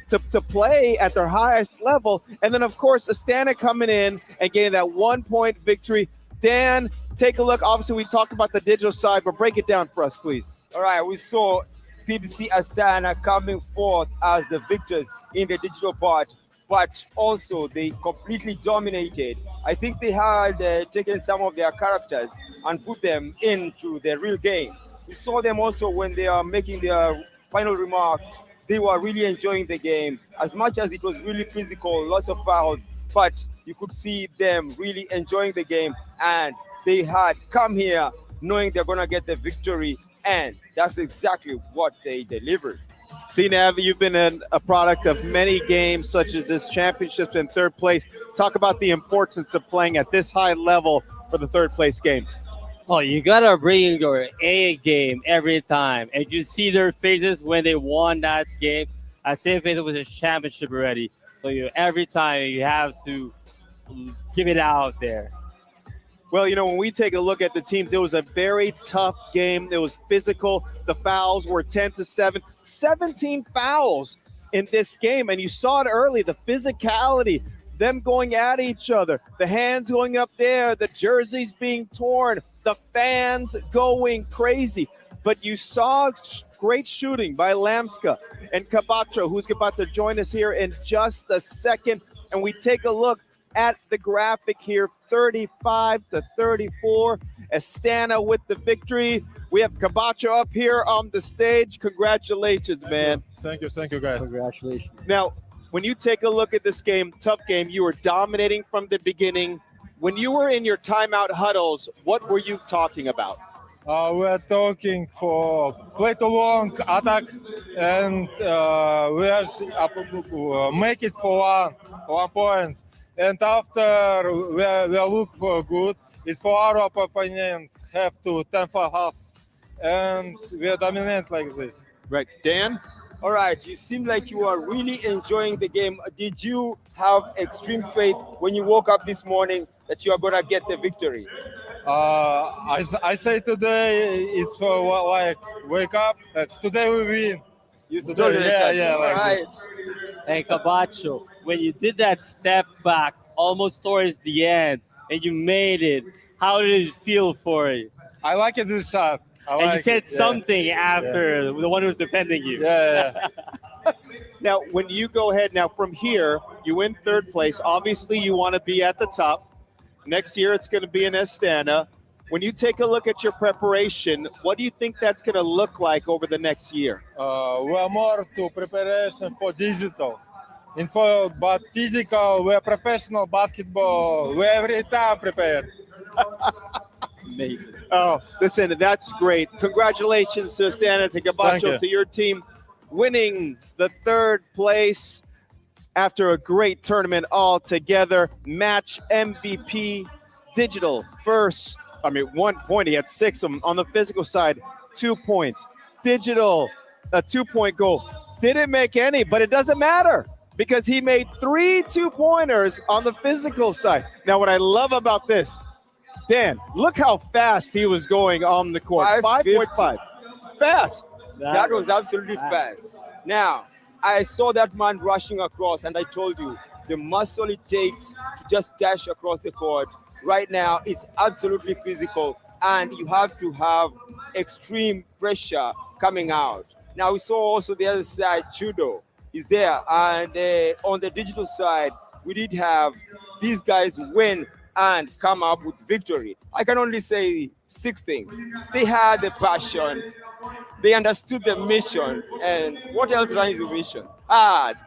to play at their highest level. And then, of course, Astana coming in and getting that 1-point victory. Dan, take a look. Obviously, we talked about the digital side, but break it down for us, please. All right, we saw PBC Astana coming forth as the victors in the digital part, but also they completely dominated. I think they had taken some of their characters and put them into the real game. We saw them also when they are making their final remarks. They were really enjoying the game as much as it was really physical, lots of fouls, but you could see them really enjoying the game, and they had come here knowing they're going to get the victory, and that's exactly what they delivered. See, Nav, you've been a product of many games such as this championship in third place. Talk about the importance of playing at this high level for the third place game. Oh, you gotta bring your A game every time, and you see their faces when they won that game, as if it was a championship already. So every time you have to give it out there. Well, when we take a look at the teams, it was a very tough game. It was physical. The fouls were 10-7, 17 fouls in this game, and you saw it early. The physicality, them going at each other, the hands going up there, the jerseys being torn, the fans going crazy. But you saw great shooting by Lamska and Cabacho, who's about to join us here in just a second. And we take a look at the graphic here, 35-34. Astana with the victory. We have Cabacho up here on the stage. Congratulations, man. Thank you, guys. Congratulations. Now, when you take a look at this game, tough game, you were dominating from the beginning. When you were in your timeout huddles, what were you talking about? We are talking for play too long attack, and we are make it for 1 point. And after we look for good, it's for our opponents have to 10 fouls, and we are dominant like this. Right, Dan? All right, you seem like you are really enjoying the game. Did you have extreme faith when you woke up this morning that you are going to get the victory? I say today it's for like wake up. Today we win. You told it. Yeah, like right. this. Hey, Cabacho, when you did that step back almost towards the end and you made it, how did it feel for you? I like it, this shot. And you said something after the one who was defending you. Yeah. Now, when you go ahead now from here, you win third place. Obviously, you want to be at the top. Next year, it's going to be in Astana. When you take a look at your preparation, what do you think that's going to look like over the next year? We are more to preparation for digital. But physical, we are professional basketball. We every time prepared. Amazing. Oh, listen, that's great. Congratulations to Astana, to Cabacho, to your team winning the third place after a great tournament altogether. Match MVP digital first. 1 point. He had 6 on the physical side. 2 points. Digital, a 2-point goal. Didn't make any, but it doesn't matter because he made 3 2-pointers on the physical side. Now, what I love about this, Dan, look how fast he was going on the court. 5.5. Fast. That was absolutely fast. Now, I saw that man rushing across, and I told you the muscle it takes to just dash across the court right now is absolutely physical, and you have to have extreme pressure coming out. Now, we saw also the other side, Judo is there, and on the digital side, we did have these guys win and come up with victory. I can only say 6 things. They had the passion, they understood the mission, and what else runs the mission?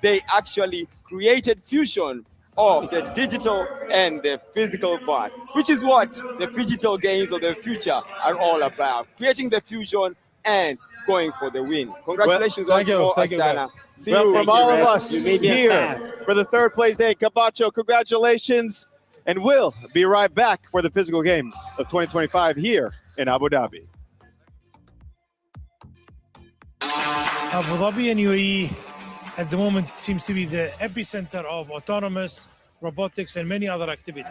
They actually created fusion of the digital and the physical part, which is what the Phygital games of the future are all about, creating the fusion and going for the win. Congratulations on Astana. See you from all of us here for the third place day. Cabacho, congratulations. And we'll be right back for the physical games of 2025 here in Abu Dhabi. Abu Dhabi and UAE at the moment seems to be the epicenter of autonomous robotics and many other activities.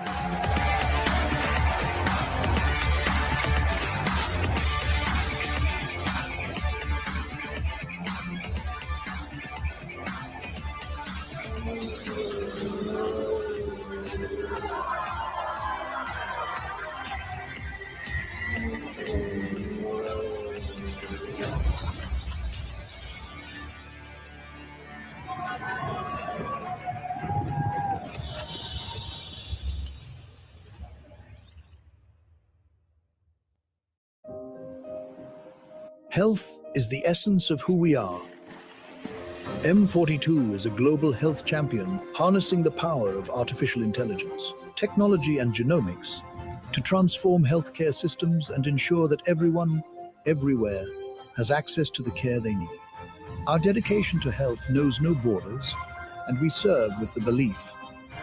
Health is the essence of who we are. M42 is a global health champion harnessing the power of artificial intelligence, technology and genomics to transform healthcare systems and ensure that everyone, everywhere, has access to the care they need. Our dedication to health knows no borders, and we serve with the belief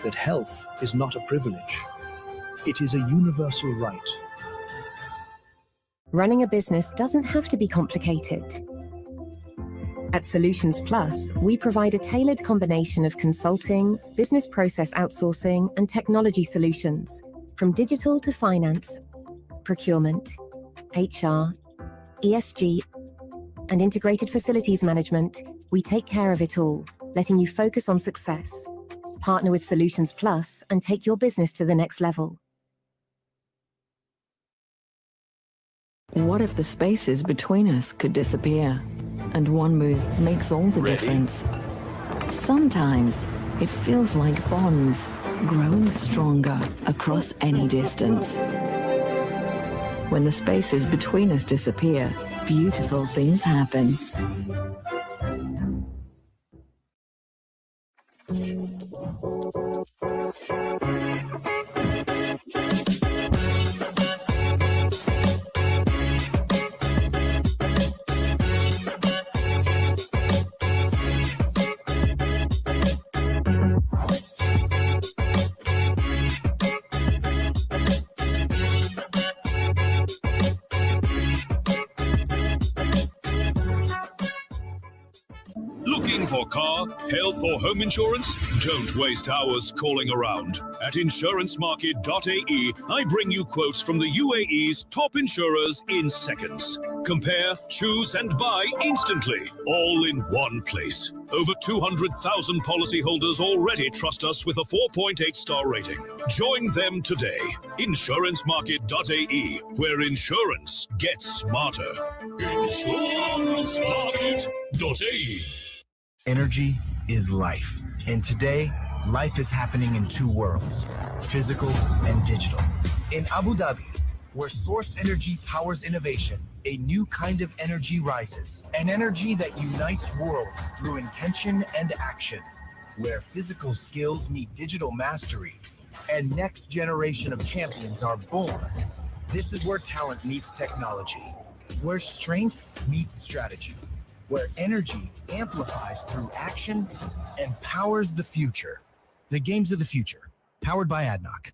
that health is not a privilege. It is a universal right. Running a business doesn't have to be complicated. At Solutions Plus, we provide a tailored combination of consulting, business process outsourcing, and technology solutions, from digital to finance, procurement, HR, ESG, and integrated facilities management. We take care of it all, letting you focus on success. Partner with Solutions Plus and take your business to the next level. What if the spaces between us could disappear? And one move makes all the difference. Sometimes it feels like bonds growing stronger across any distance. When the spaces between us disappear, beautiful things happen. Looking for car, health or home insurance? Don't waste hours calling around. At insurancemarket.ae, I bring you quotes from the UAE's top insurers in seconds. Compare, choose and buy instantly, all in one place. Over 200,000 policyholders already trust us with a 4.8 star rating. Join them today. Insurancemarket.ae, where insurance gets smarter. Insurancemarket.ae. Energy is life. And today, life is happening in two worlds, physical and digital. In Abu Dhabi, where source energy powers innovation, a new kind of energy rises. An energy that unites worlds through intention and action. Where physical skills meet digital mastery and next generation of champions are born. This is where talent meets technology. Where strength meets strategy. Where energy amplifies through action and powers the future. The games of the future, powered by ADNOC.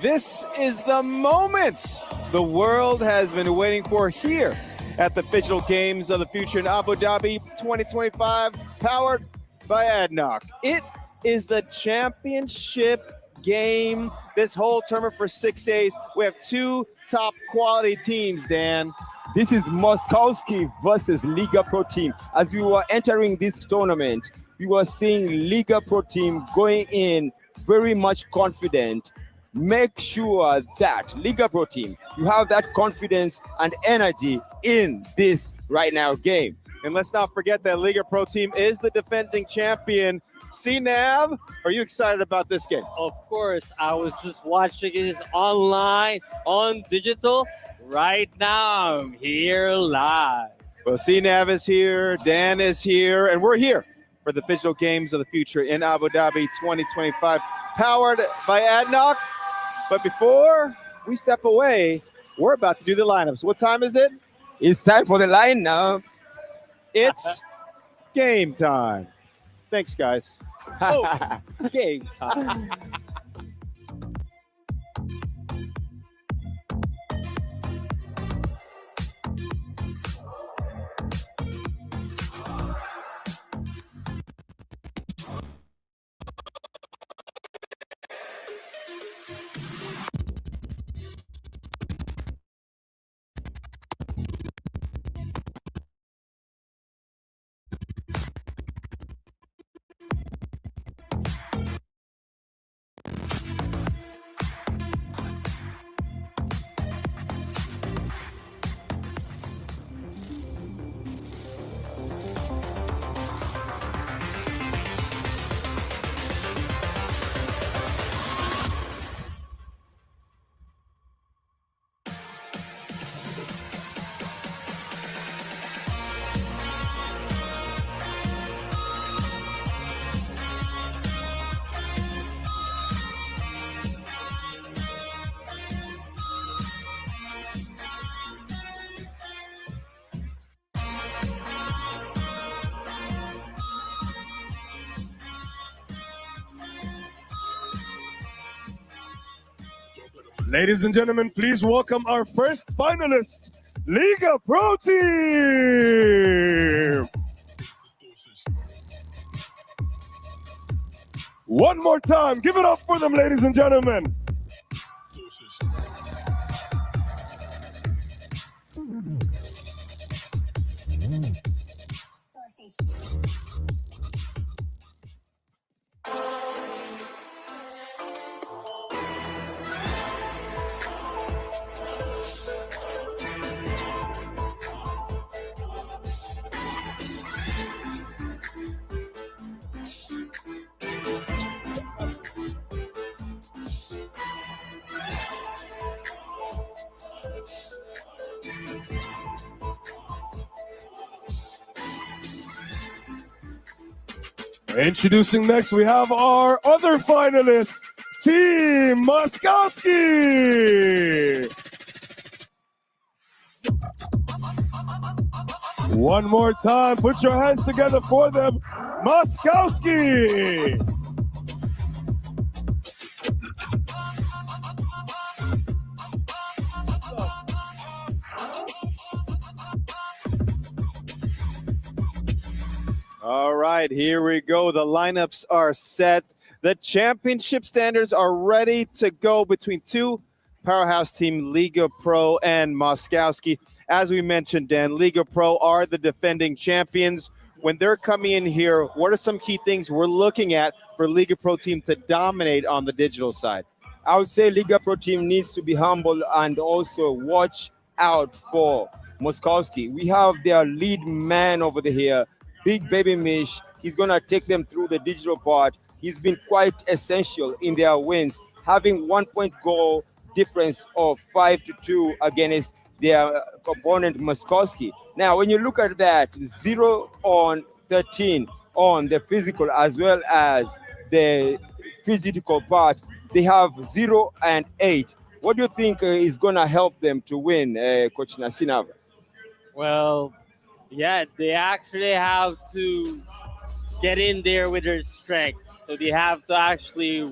This is the moment the world has been waiting for here at the Phygital Games of the Future in Abu Dhabi 2025, powered by ADNOC. It is the championship game. This whole tournament for 6 days. We have two top quality teams, Dan. This is Moskowski versus Liga Pro Team. As we were entering this tournament, we were seeing Liga Pro Team going in very much confident. Make sure that Liga Pro Team, you have that confidence and energy in this right now game. And let's not forget that Liga Pro Team is the defending champion. CNAV, are you excited about this game? Of course, I was just watching it online on digital. Right now, I'm here live. Well, CNAV is here, Dan is here, and we're here for the Phygital Games of the Future in Abu Dhabi 2025, powered by ADNOC. But before we step away, we're about to do the lineups. What time is it? It's time for the lineup. It's game time. Thanks, guys. Oh, game time. Ladies and gentlemen, please welcome our first finalists, Liga Pro Team. One more time, give it up for them, ladies and gentlemen. Introducing next, we have our other finalist, Team Moskowski. One more time, put your hands together for them, Moskowski. All right, here we go. The lineups are set. The championship standards are ready to go between two powerhouse team, Liga Pro and Moskowski. As we mentioned, Dan, Liga Pro are the defending champions. When they're coming in here, what are some key things we're looking at for Liga Pro team to dominate on the digital side? I would say Liga Pro Team needs to be humble and also watch out for Moskowski. We have their lead man over here, Big Baby Mish. He's going to take them through the digital part. He's been quite essential in their wins, having 1 point goal difference of 5-2 against their opponent Moskowski. Now, when you look at that, 0 on 13 on the physical as well as the physical part, they have 0 and 8. What do you think is going to help them to win, Coach Nasinav? Well, yeah, they actually have to get in there with their strength. So they have to actually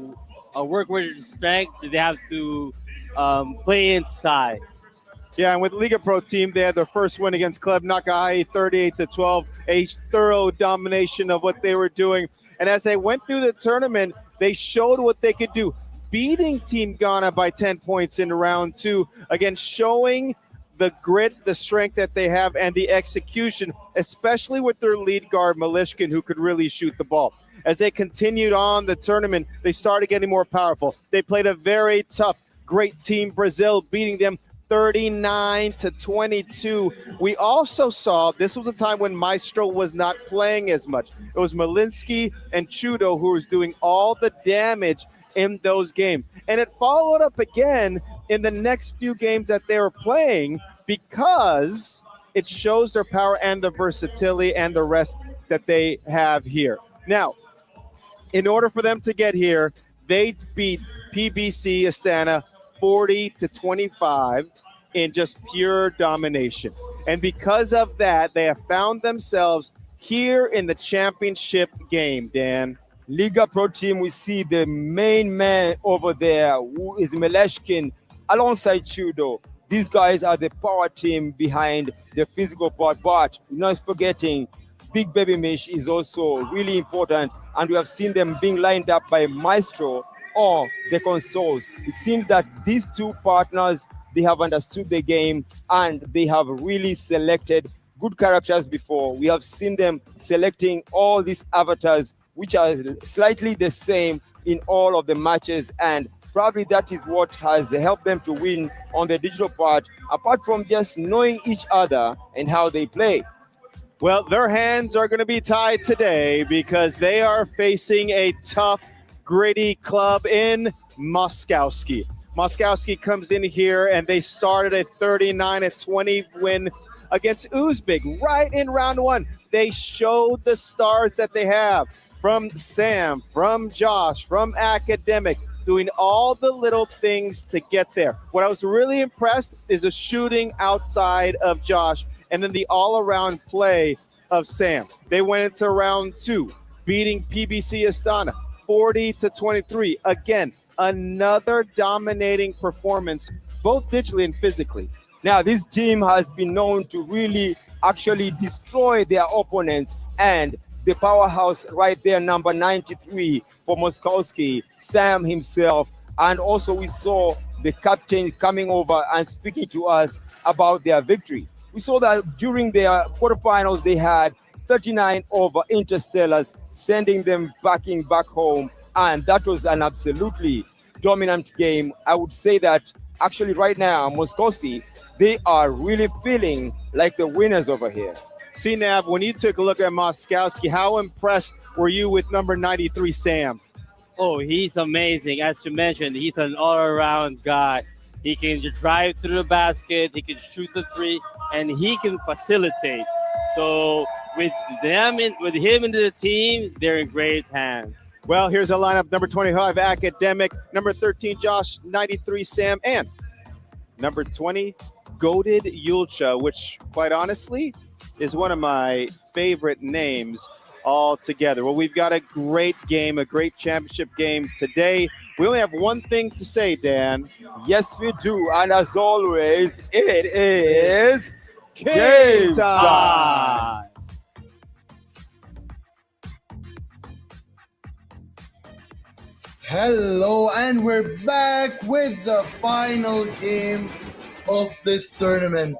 work with strength. They have to play inside. Yeah, and with Liga Pro team, they had their first win against Club Nakahai, 38-12, a thorough domination of what they were doing. And as they went through the tournament, they showed what they could do, beating Team Ghana by 10 points in round 2. Again, showing the grit, the strength that they have, and the execution, especially with their lead guard, Malishkin, who could really shoot the ball. As they continued on the tournament, they started getting more powerful. They played a very tough, great team, Brazil, beating them 39-22. We also saw this was a time when Maestro was not playing as much. It was Malinsky and Chudo who was doing all the damage in those games. And it followed up again in the next few games that they were playing because it shows their power and the versatility and the rest that they have here. Now, in order for them to get here, they beat PBC Astana 40-25 in just pure domination. And because of that, they have found themselves here in the championship game, Dan. Liga Pro team, we see the main man over there, who is Meleshkin, alongside Chudo. These guys are the power team behind the physical part, but not forgetting Big Baby Mish is also really important, and we have seen them being lined up by Maestro or the consoles. It seems that these two partners, they have understood the game and they have really selected good characters before. We have seen them selecting all these avatars, which are slightly the same in all of the matches, and probably that is what has helped them to win on the digital part, apart from just knowing each other and how they play. Well, their hands are going to be tied today because they are facing a tough, gritty club in Moskowski. Moskowski comes in here and they started a 39-20 win against Uzbek right in round 1. They showed the stars that they have from Sam, from Josh, from Academic, doing all the little things to get there. What I was really impressed is the shooting outside of Josh and then the all-around play of Sam. They went into round 2, beating PBC Astana 40-23. Again, another dominating performance, both digitally and physically. Now, this team has been known to really actually destroy their opponents, and the powerhouse right there, number 93 for Moskowski, Sam himself, and also we saw the captain coming over and speaking to us about their victory. We saw that during their quarterfinals, they had 39 over Interstellars, sending them back home, and that was an absolutely dominant game. I would say that actually right now, Moskowski, they are really feeling like the winners over here. See, Nav, when you took a look at Moskowski, how impressed were you with number 93, Sam? Oh, he's amazing. As you mentioned, he's an all-around guy. He can just drive through the basket, he can shoot the three, and he can facilitate. So with him into the team, they're in great hands. Well, here's a lineup: number 25, Academic; number 13, Josh; 93, Sam; and number 20, Goated Yulcha, which, quite honestly, is one of my favorite names altogether. Well, we've got a great game, a great championship game today. We only have one thing to say, Dan. Yes, we do. And as always, it is game time. Hello, and we're back with the final game of this tournament.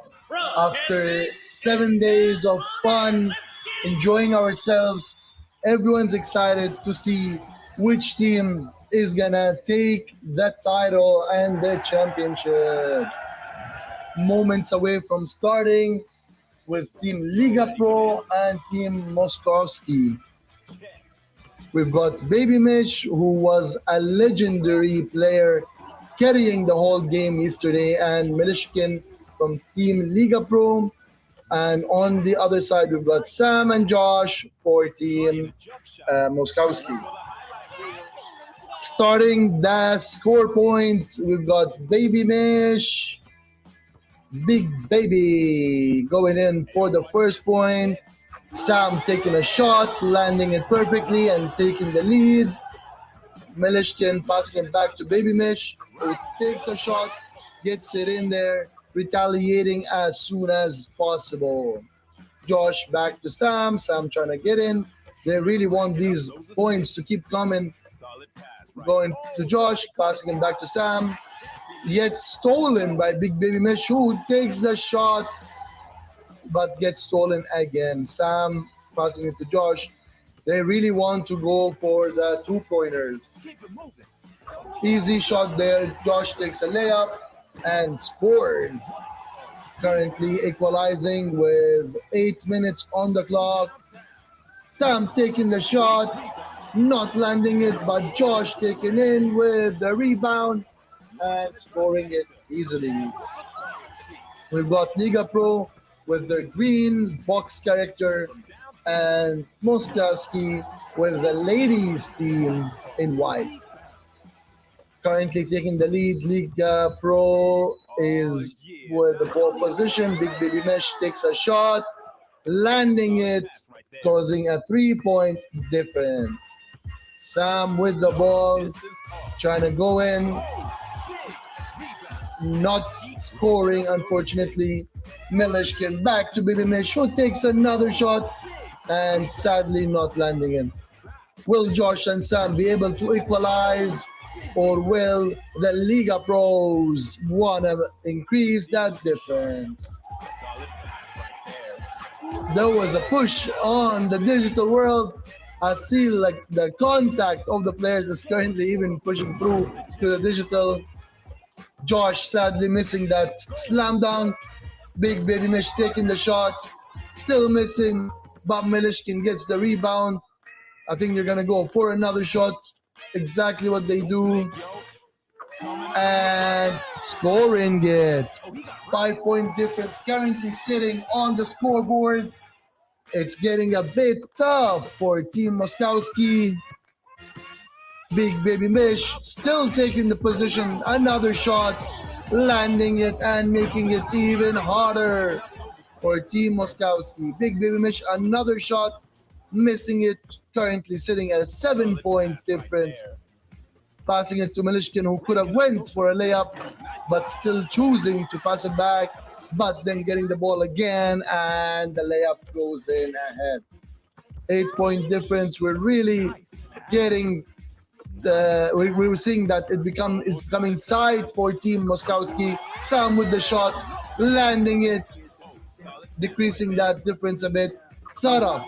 After 7 days of fun, enjoying ourselves, everyone's excited to see which team is gonna take that title and the championship. Moments away from starting with Team Liga Pro and Team Moskowski. We've got Baby Mitch, who was a legendary player carrying the whole game yesterday, and Milishkin from Team Liga Pro. And on the other side, we've got Sam and Josh for Team Moskowski. Starting the score point, we've got Baby Mish, Big Baby going in for the first point. Sam taking a shot, landing it perfectly and taking the lead. Melishkin passing it back to Baby Mish, who takes a shot, gets it in there, retaliating as soon as possible. Josh back to Sam. Sam trying to get in. They really want these points to keep coming. Going to Josh, passing it back to Sam. Yet stolen by Big Baby Mish, who takes the shot but gets stolen again. Sam passing it to Josh. They really want to go for the 2-pointers. Easy shot there. Josh takes a layup and scores. Currently equalizing with 8 minutes on the clock. Sam taking the shot, not landing it, but Josh taking in with the rebound and scoring it easily. We've got Liga Pro with their green box character and Moskowski with the ladies team in white. Currently taking the lead, Liga Pro is with the ball position. Big Baby Mesh takes a shot, landing it, causing a 3-point difference. Sam with the ball, trying to go in, not scoring, unfortunately. Melishkin back to Baby Mish, who takes another shot and sadly not landing it. Will Josh and Sam be able to equalize, or will the Liga Pros want to increase that difference? There was a push on the digital world. I see like the contact of the players is currently even pushing through to the digital. Josh sadly missing that slam dunk. Big Baby Mish taking the shot. Still missing. Bob Milishkin gets the rebound. I think they're going to go for another shot. Exactly what they do. And scoring it. 5-point difference currently sitting on the scoreboard. It's getting a bit tough for Team Moskowski. Big Baby Mish still taking the position. Another shot, landing it and making it even harder for Team Moskowski. Big Baby Mish, another shot, missing it. Currently sitting at a 7-point difference. Passing it to Milishkin, who could have went for a layup, but still choosing to pass it back, but then getting the ball again, and the layup goes in ahead. 8-point difference. We're really getting we were seeing that it's becoming tight for Team Moskowski. Sam with the shot, landing it, decreasing that difference a bit. Sarah,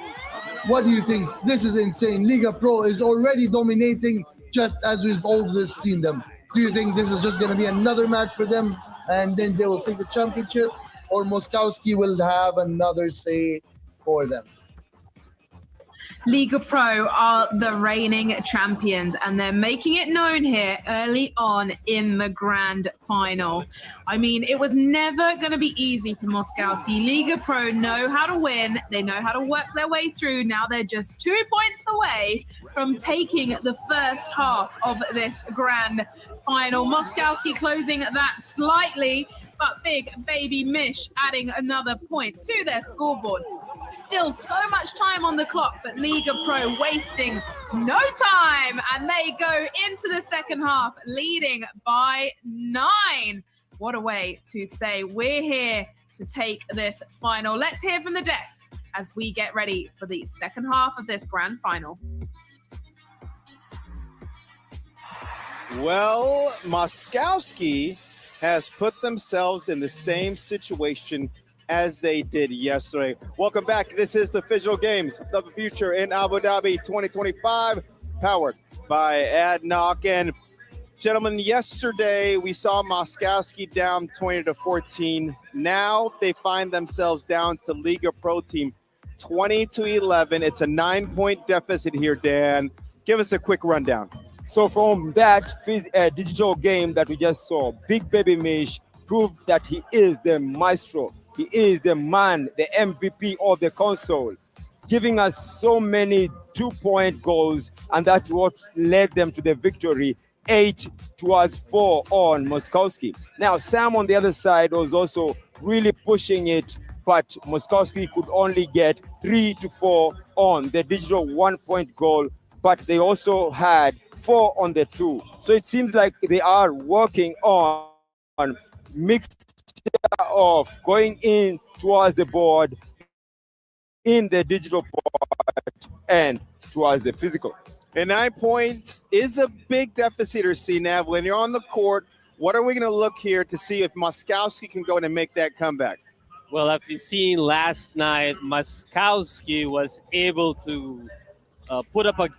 what do you think? This is insane. Liga Pro is already dominating just as we've always seen them. Do you think this is just going to be another match for them and then they will take the championship, or Moskowski will have another say for them? Liga Pro are the reigning champions, and they're making it known here early on in the grand final. I mean, it was never going to be easy for Moskowski. Liga Pro know how to win. They know how to work their way through. Now they're just 2 points away from taking the first half of this grand final. Moskowski closing that slightly, but Big Baby Mish adding another point to their scoreboard. Still so much time on the clock, but Liga Pro wasting no time, and they go into the second half leading by 9. What a way to say we're here to take this final. Let's hear from the desk as we get ready for the second half of this grand final. Well, Moskowski has put themselves in the same situation as they did yesterday. Welcome back. This is the Phygital Games of the Future in Abu Dhabi 2025, powered by AdNoc. And gentlemen, yesterday we saw Moskowski down 20-14. Now they find themselves down to Liga Pro team 20-11. It's a 9-point deficit here, Dan. Give us a quick rundown. So from that digital game that we just saw, Big Baby Mish proved that he is the maestro. He is the man, the MVP of the console, giving us so many 2-point goals, and that's what led them to the victory, 8-4 on Moskowski. Now, Sam on the other side was also really pushing it, but Moskowski could only get 3-4 on the digital 1-point goal, but they also had 4 on the 2. So it seems like they are working on mixture of going in towards the board, in the digital part, and towards the physical. And 9 points is a big deficit, CNAV. When you're on the court, what are we going to look here to see if Moskowski can go in and make that comeback? Well, as you've seen last night, Moskowski was able to put up a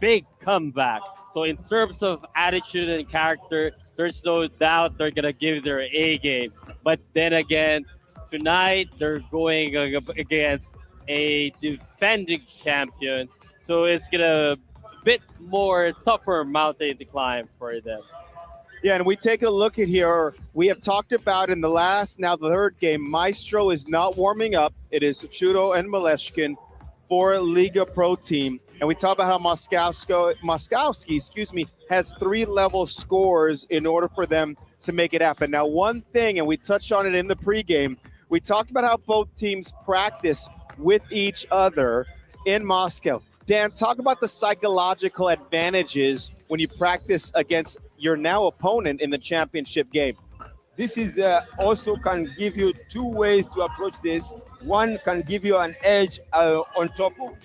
big comeback. So in terms of attitude and character, there's no doubt they're going to give their A game. But then again, tonight they're going against a defending champion. So it's going to bit more tougher mountain to climb for them. Yeah, and we take a look at here. We have talked about in the third game, Maestro is not warming up. It is Chudo and Maleshkin for Liga Pro Team. And we talk about how Moskowski, has 3-level scores in order for them to make it happen. Now, one thing, and we touched on it in the pregame, we talked about how both teams practice with each other in Moscow. Dan, talk about the psychological advantages when you practice against your now opponent in the championship game. This is also can give you 2 ways to approach this. One can give you an edge on top of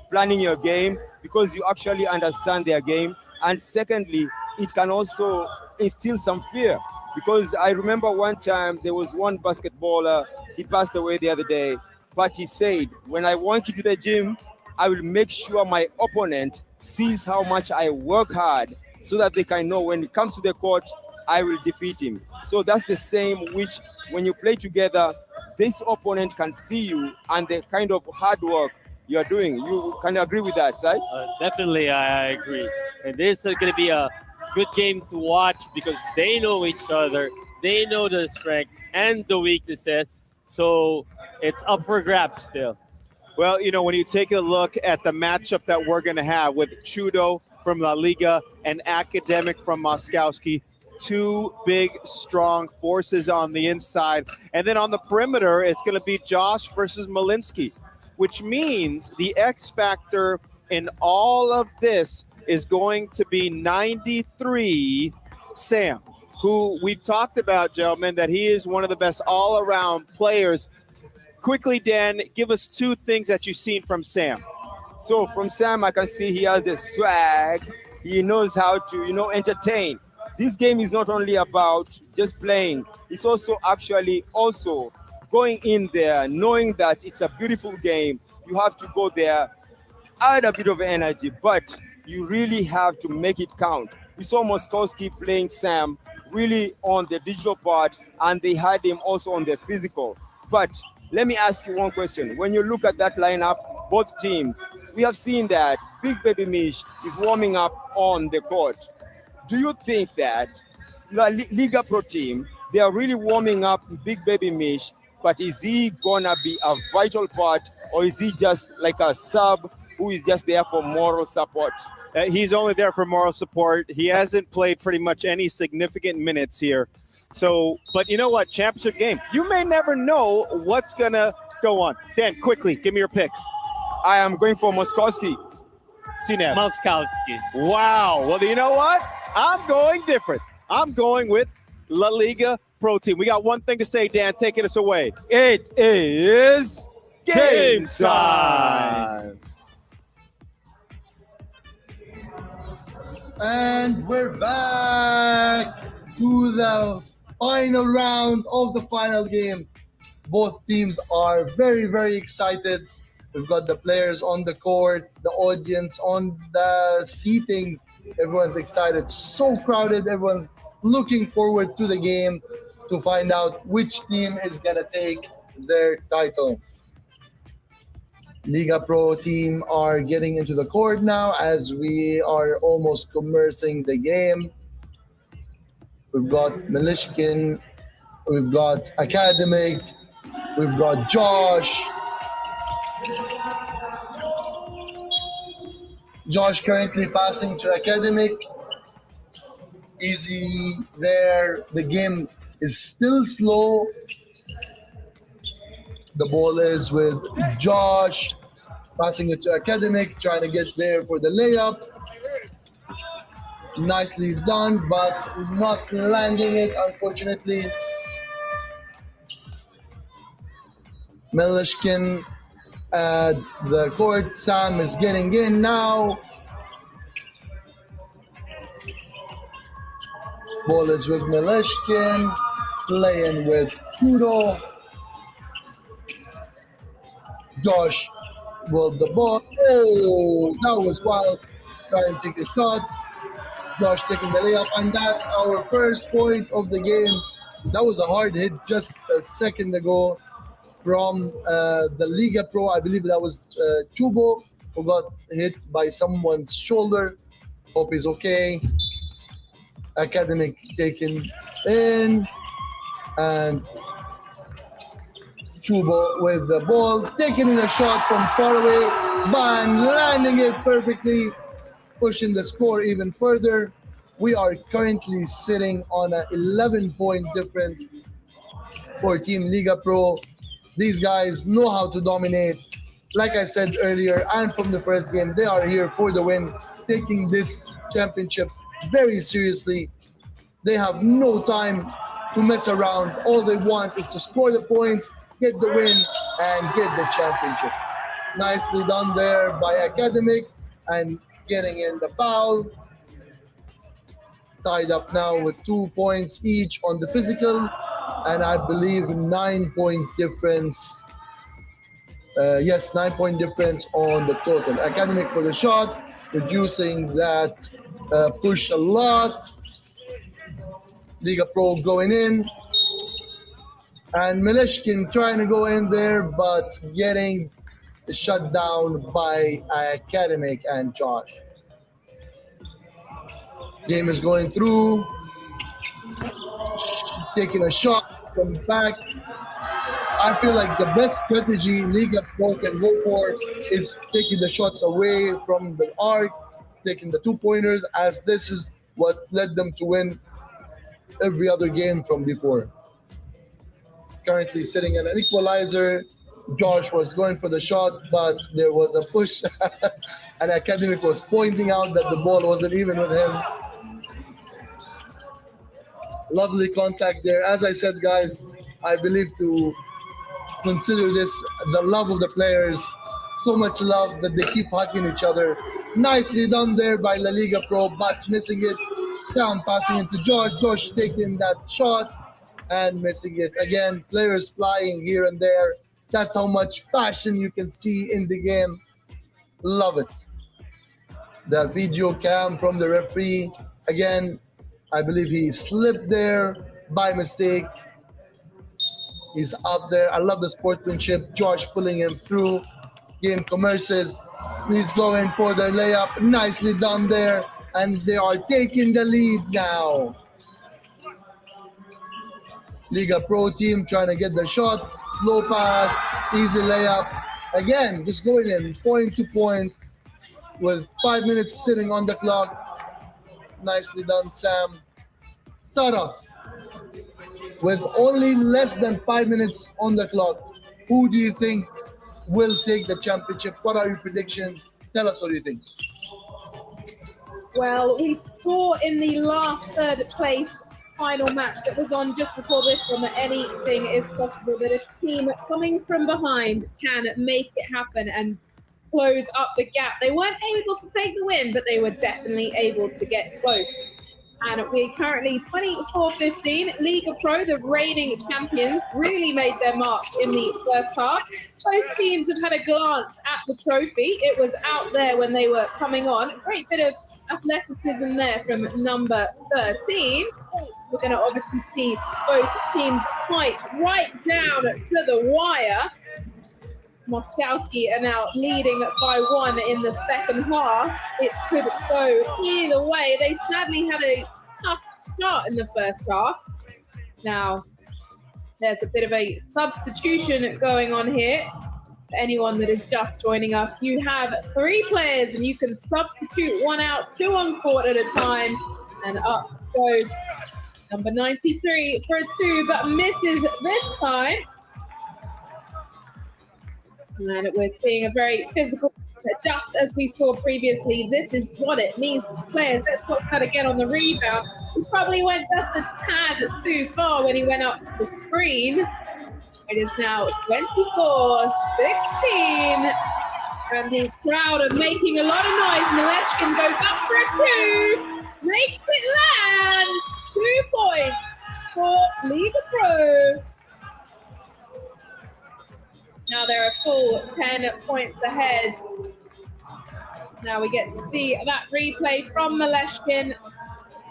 planning your game because you actually understand their game. And secondly, it can also instill some fear because I remember one time there was one basketballer, he passed away the other day, but he said, when I walk into the gym, I will make sure my opponent sees how much I work hard so that they can know when it comes to the court, I will defeat him. So that's the same which when you play together, this opponent can see you and the kind of hard work you're doing. You can agree with that, right? Definitely, I agree. And this is going to be a good game to watch because they know each other. They know the strength and the weaknesses. So it's up for grabs still. Well, when you take a look at the matchup that we're going to have with Chudo from La Liga and Academic from Moskowski, 2 big, strong forces on the inside. And then on the perimeter, it's going to be Josh versus Malinsky, which means the X factor in all of this is going to be 93 Sam, who we've talked about, gentlemen, that he is one of the best all-around players. Quickly, Dan, give us 2 things that you've seen from Sam. So from Sam, I can see he has the swag. He knows how to, entertain. This game is not only about just playing. It's also actually going in there, knowing that it's a beautiful game. You have to go there, add a bit of energy, but you really have to make it count. We saw Moskowski playing Sam really on the digital part, and they had him also on the physical. But let me ask you one question. When you look at that lineup, both teams, we have seen that Big Baby Mish is warming up on the court. Do you think that La Liga Pro Team, they are really warming up Big Baby Mish, but is he gonna be a vital part or is he just like a sub who is just there for moral support? He's only there for moral support. He hasn't played pretty much any significant minutes here. So, but you know what? Championship game. You may never know what's going to go on. Dan, quickly, give me your pick. I am going for Moskowski. CNAV. Moskowski. Wow. Well, you know what? I'm going different. I'm going with La Liga Pro Team. We got one thing to say, Dan. Taking us away. It is game time. And we're back to the final round of the final game. Both teams are very, very excited. We've got the players on the court, the audience on the seating. Everyone's excited. So crowded. Everyone's looking forward to the game to find out which team is going to take their title. Liga Pro team are getting into the court now as we are almost commencing the game. We've got Malishkin, we've got Academic, we've got Josh. Josh currently passing to Academic. Easy there. The game is still slow. The ball is with Josh, passing it to Academic, trying to get there for the layup. Nicely done, but not landing it, unfortunately. Milishkin at the court. Sam is getting in now. Ball is with Milishkin. Playing with Kudo. Josh rolled the ball. Oh, that was wild. Trying to take a shot. Josh taking the layup, and that's our first point of the game. That was a hard hit just a second ago from the Liga Pro. I believe that was Chubo, who got hit by someone's shoulder. Hope he's okay. Academic taken in, and Chubo with the ball, taking in a shot from far away, and landing it perfectly, pushing the score even further. We are currently sitting on an 11-point difference for Team Liga Pro. These guys know how to dominate. Like I said earlier, and from the first game, they are here for the win, taking this championship very seriously. They have no time to mess around. All they want is to score the points, get the win, and get the championship. Nicely done there by Academic, and getting in the foul. Tied up now with 2 points each on the physical, and I believe 9-point difference. 9-point difference on the total. Academic for the shot, reducing that push a lot. Liga Pro going in, and Milishkin trying to go in there, but getting shut down by Academic and Josh. Game is going through, taking a shot from back. I feel like the best strategy Liga Pro can go for is taking the shots away from the arc, taking the 2-pointers, as this is what led them to win every other game from before. Currently sitting at an equalizer. Josh was going for the shot, but there was a push, and Academic was pointing out that the ball wasn't even with him. Lovely contact there. As I said, guys, I believe to consider this the love of the players. So much love that they keep hugging each other. Nicely done there by La Liga Pro, but missing it. Sam passing it to Josh. Josh taking that shot and missing it. Again, players flying here and there. That's how much passion you can see in the game. Love it. The video cam from the referee. Again, I believe he slipped there by mistake. He's up there. I love the sportsmanship. Josh pulling him through. Game commences. He's going for the layup. Nicely done there. And they are taking the lead now. Liga Pro team trying to get the shot. Slow pass. Easy layup. Again, just going in point to point with 5 minutes sitting on the clock. Nicely done, Sam. Sarah, with only less than 5 minutes on the clock, who do you think will take the championship? What are your predictions? Tell us what you think. Well, we saw in the last third place final match that was on just before this one that anything is possible, that a team coming from behind can make it happen and close up the gap. They weren't able to take the win, but they were definitely able to get close. And we're currently 24-15. Liga Pro, the reigning champions, really made their mark in the first half. Both teams have had a glance at the trophy. It was out there when they were coming on. A great bit of athleticism there from number 13. We're going to obviously see both teams fight right down to the wire. Moskowski are now leading by 1 in the second half. It could go either way. They sadly had a tough start in the first half. Now, there's a bit of a substitution going on here. For anyone that is just joining us, you have 3 players and you can substitute 1 out, 2 on court at a time. And up goes number 93 for a 2, but misses this time. And we're seeing a very physical just as we saw previously, this is what it means to players. Let's watch that again on the rebound. He probably went just a tad too far when he went up the screen. It is now 24-16. And the crowd are making a lot of noise. Maleshkin goes up for a two. Makes it land. 2 points for Liga Pro. Now they're a full 10 points ahead. Now we get to see that replay from Maleshkin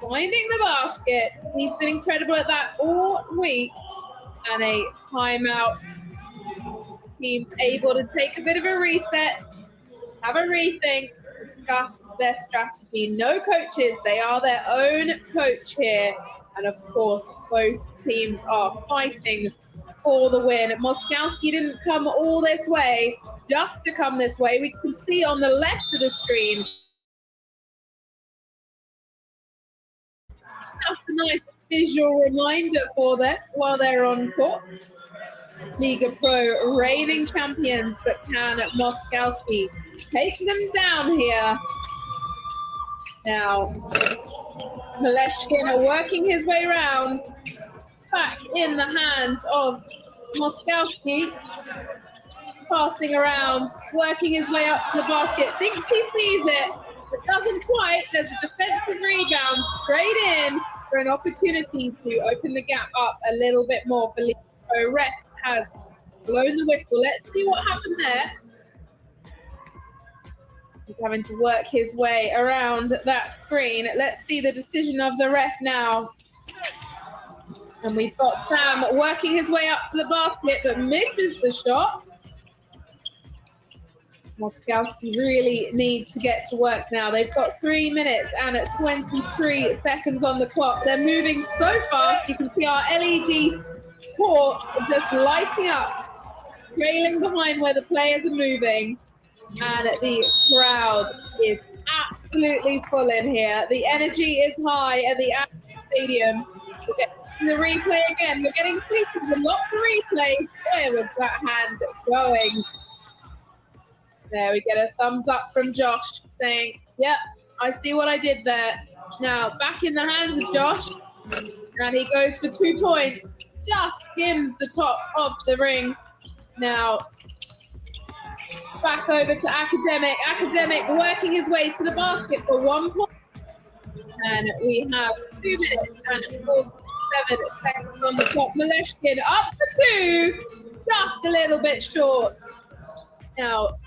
finding the basket. He's been incredible at that all week. And a timeout. Team's able to take a bit of a reset, have a rethink, discuss their strategy. No coaches, they are their own coach here. And of course, both teams are fighting for the win. Moskowski didn't come all this way just to come this way. We can see on the left of the screen. Just a nice visual reminder for them while they're on court. Liga Pro reigning champions, but can Moskowski take them down here? Now, Maleshkin working his way around, back in the hands of Moskowski, passing around, working his way up to the basket, thinks he sees it, but doesn't quite. There's a defensive rebound straight in for an opportunity to open the gap up a little bit more for Liga Pro. Ref has blown the whistle. Let's see what happened there. He's having to work his way around that screen. Let's see the decision of the ref now. And we've got Sam working his way up to the basket, but misses the shot. Moskowski really needs to get to work now. They've got 3 minutes and 23 seconds on the clock. They're moving so fast. You can see our LED court just lighting up, trailing behind where the players are moving. And the crowd is absolutely full in here. The energy is high at the stadium. We're getting the replay again. We're getting pictures and lots of replays. Where was that hand going? There we get a thumbs up from Josh saying, yep, I see what I did there. Now back in the hands of Josh. And he goes for 2 points. Just skims the top of the ring. Now back over to Academic. Academic working his way to the basket for 1 point. And we have 2 minutes and 47 seconds on the clock. Maleshkin up for 2. Just a little bit short. Now,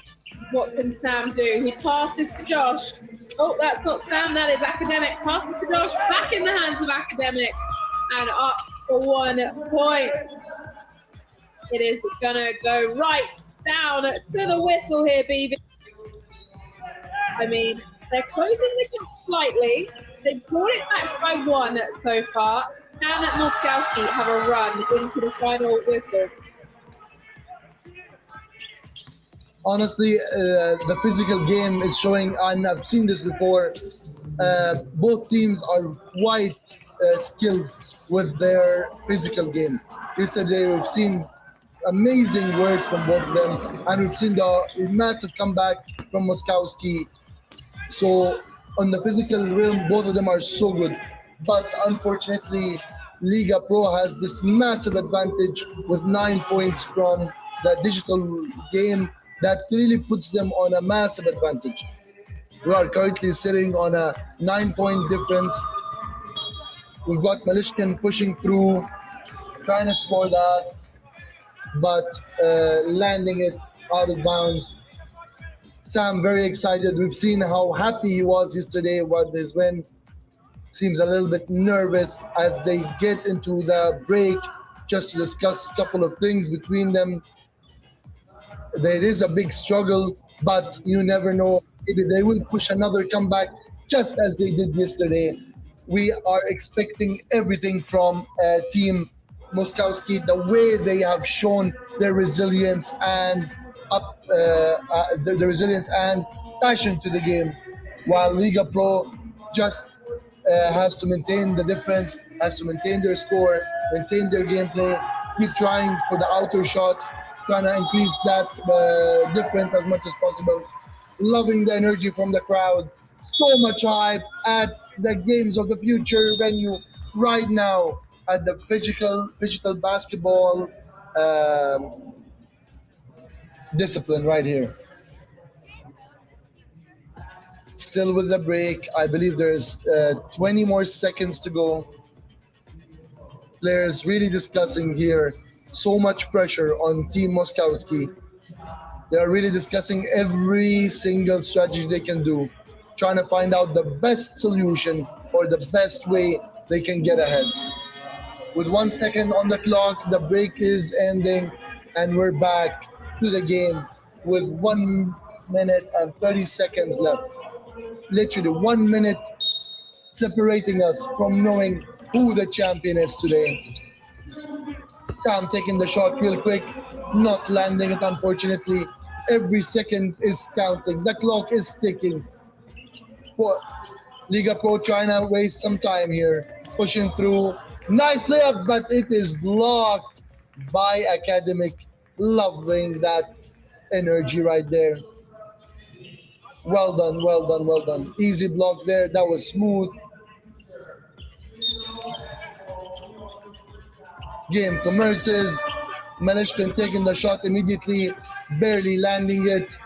what can Sam do? He passes to Josh. Oh, that's not Sam, that is Academic. Passes to Josh, back in the hands of Academic. And up for 1 point. It is gonna go right down to the whistle here, BB. I mean, they're closing the gap slightly. They've brought it back by 1 so far. Can Moskowski have a run into the final whistle? Honestly, the physical game is showing, and I've seen this before, both teams are quite skilled with their physical game. Yesterday, we've seen amazing work from both of them, and we've seen the massive comeback from Moskowski. So on the physical realm, both of them are so good. But unfortunately, Liga Pro has this massive advantage with 9 points from the digital game that really puts them on a massive advantage. We are currently sitting on a 9-point difference. We've got Maleshkin pushing through, trying to score that, but landing it out of bounds. Sam, very excited. We've seen how happy he was yesterday with his win. Seems a little bit nervous as they get into the break just to discuss a couple of things between them. There is a big struggle, but you never know. Maybe they will push another comeback just as they did yesterday. We are expecting everything from Team Moskowski, the way they have shown their resilience and the resilience and passion to the game, while Liga Pro just has to maintain the difference, has to maintain their score, maintain their gameplay, keep trying for the outer shots, trying to increase that difference as much as possible. loving the energy from the crowd. So much hype at the Games of the Future venue right now at the Phygital basketball discipline right here. Still with the break. I believe there's 20 more seconds to go. Players really discussing here. So much pressure on Team Moskowski. They are really discussing every single strategy they can do, trying to find out the best solution or the best way they can get ahead. With 1 second on the clock, the break is ending, and we're back to the game with 1 minute and 30 seconds left. Literally 1 minute separating us from knowing who the champion is today. Sam taking the shot real quick, not landing it, unfortunately. Every second is counting. The clock is ticking. Liga Pro trying to waste some time here, pushing through. Nice layup, but it is blocked by Academic. Loving that energy right there. Well done, well done, well done. Easy block there. That was smooth. Game commences. Melishkin taking the shot immediately, barely landing it.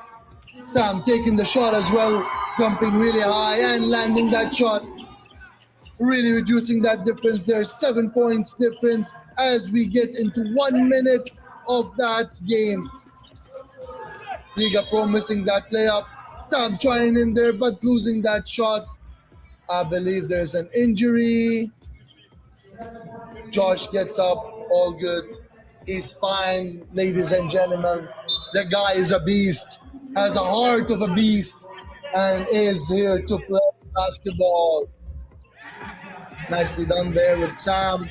Sam taking the shot as well, jumping really high and landing that shot. Really reducing that difference there. 7 points difference as we get into 1 minute of that game. Liga Pro missing that layup. Sam trying in there but losing that shot. I believe there's an injury. Josh gets up, all good. He's fine, ladies and gentlemen. The guy is a beast, has a heart of a beast, and is here to play basketball. Nicely done there with Sam.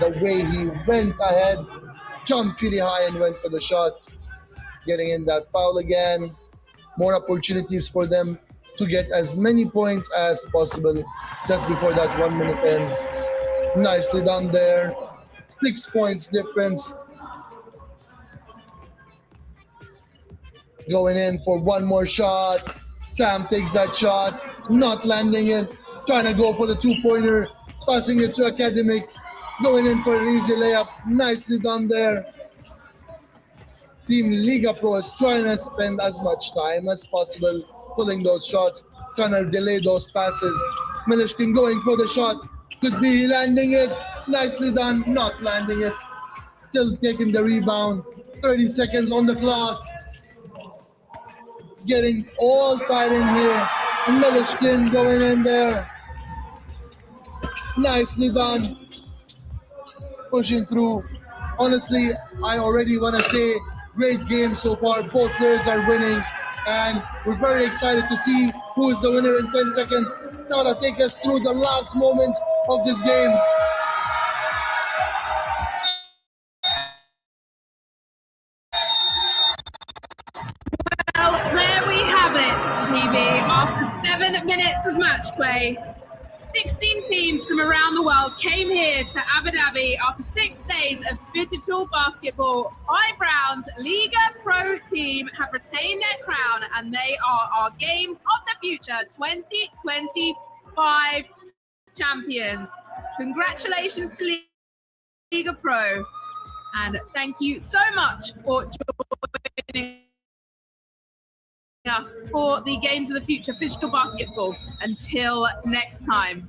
The way he went ahead, jumped really high and went for the shot. Getting in that foul again. More opportunities for them to get as many points as possible just before that 1 minute ends. Nicely done there. 6 points difference. Going in for one more shot. Sam takes that shot, not landing it. Trying to go for the two-pointer, passing it to Academic. Going in for an easy layup. Nicely done there. Team Liga Pro is trying to spend as much time as possible pulling those shots, trying to delay those passes. Melishkin going for the shot. Could be landing it. Nicely done. Not landing it. Still taking the rebound. 30 seconds on the clock. Getting all tied in here. Melishkin going in there. Nicely done. Pushing through. Honestly, I already want to say great game so far. Both players are winning. And we're very excited to see who is the winner in 10 seconds. Now to take us through the last moments of this game. Well, there we have it, PB. After 7 minutes of match play, 16 teams from around the world came here to Abu Dhabi after 6 days of Phygital basketball. 5 rounds, Liga Pro team have retained their crown, and they are our Games of the Future 2025 champions. Congratulations to Liga Pro, and thank you so much for joining us for the Games of the Future Phygital basketball. Until next time.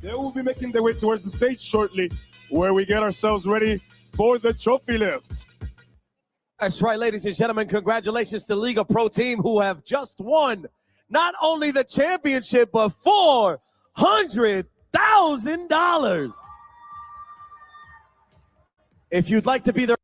They will be making their way towards the stage shortly, where we get ourselves ready for the trophy lift. That's right, ladies and gentlemen. Congratulations to Liga Pro team, who have just won not only the championship, but $400,000. If you'd like to be their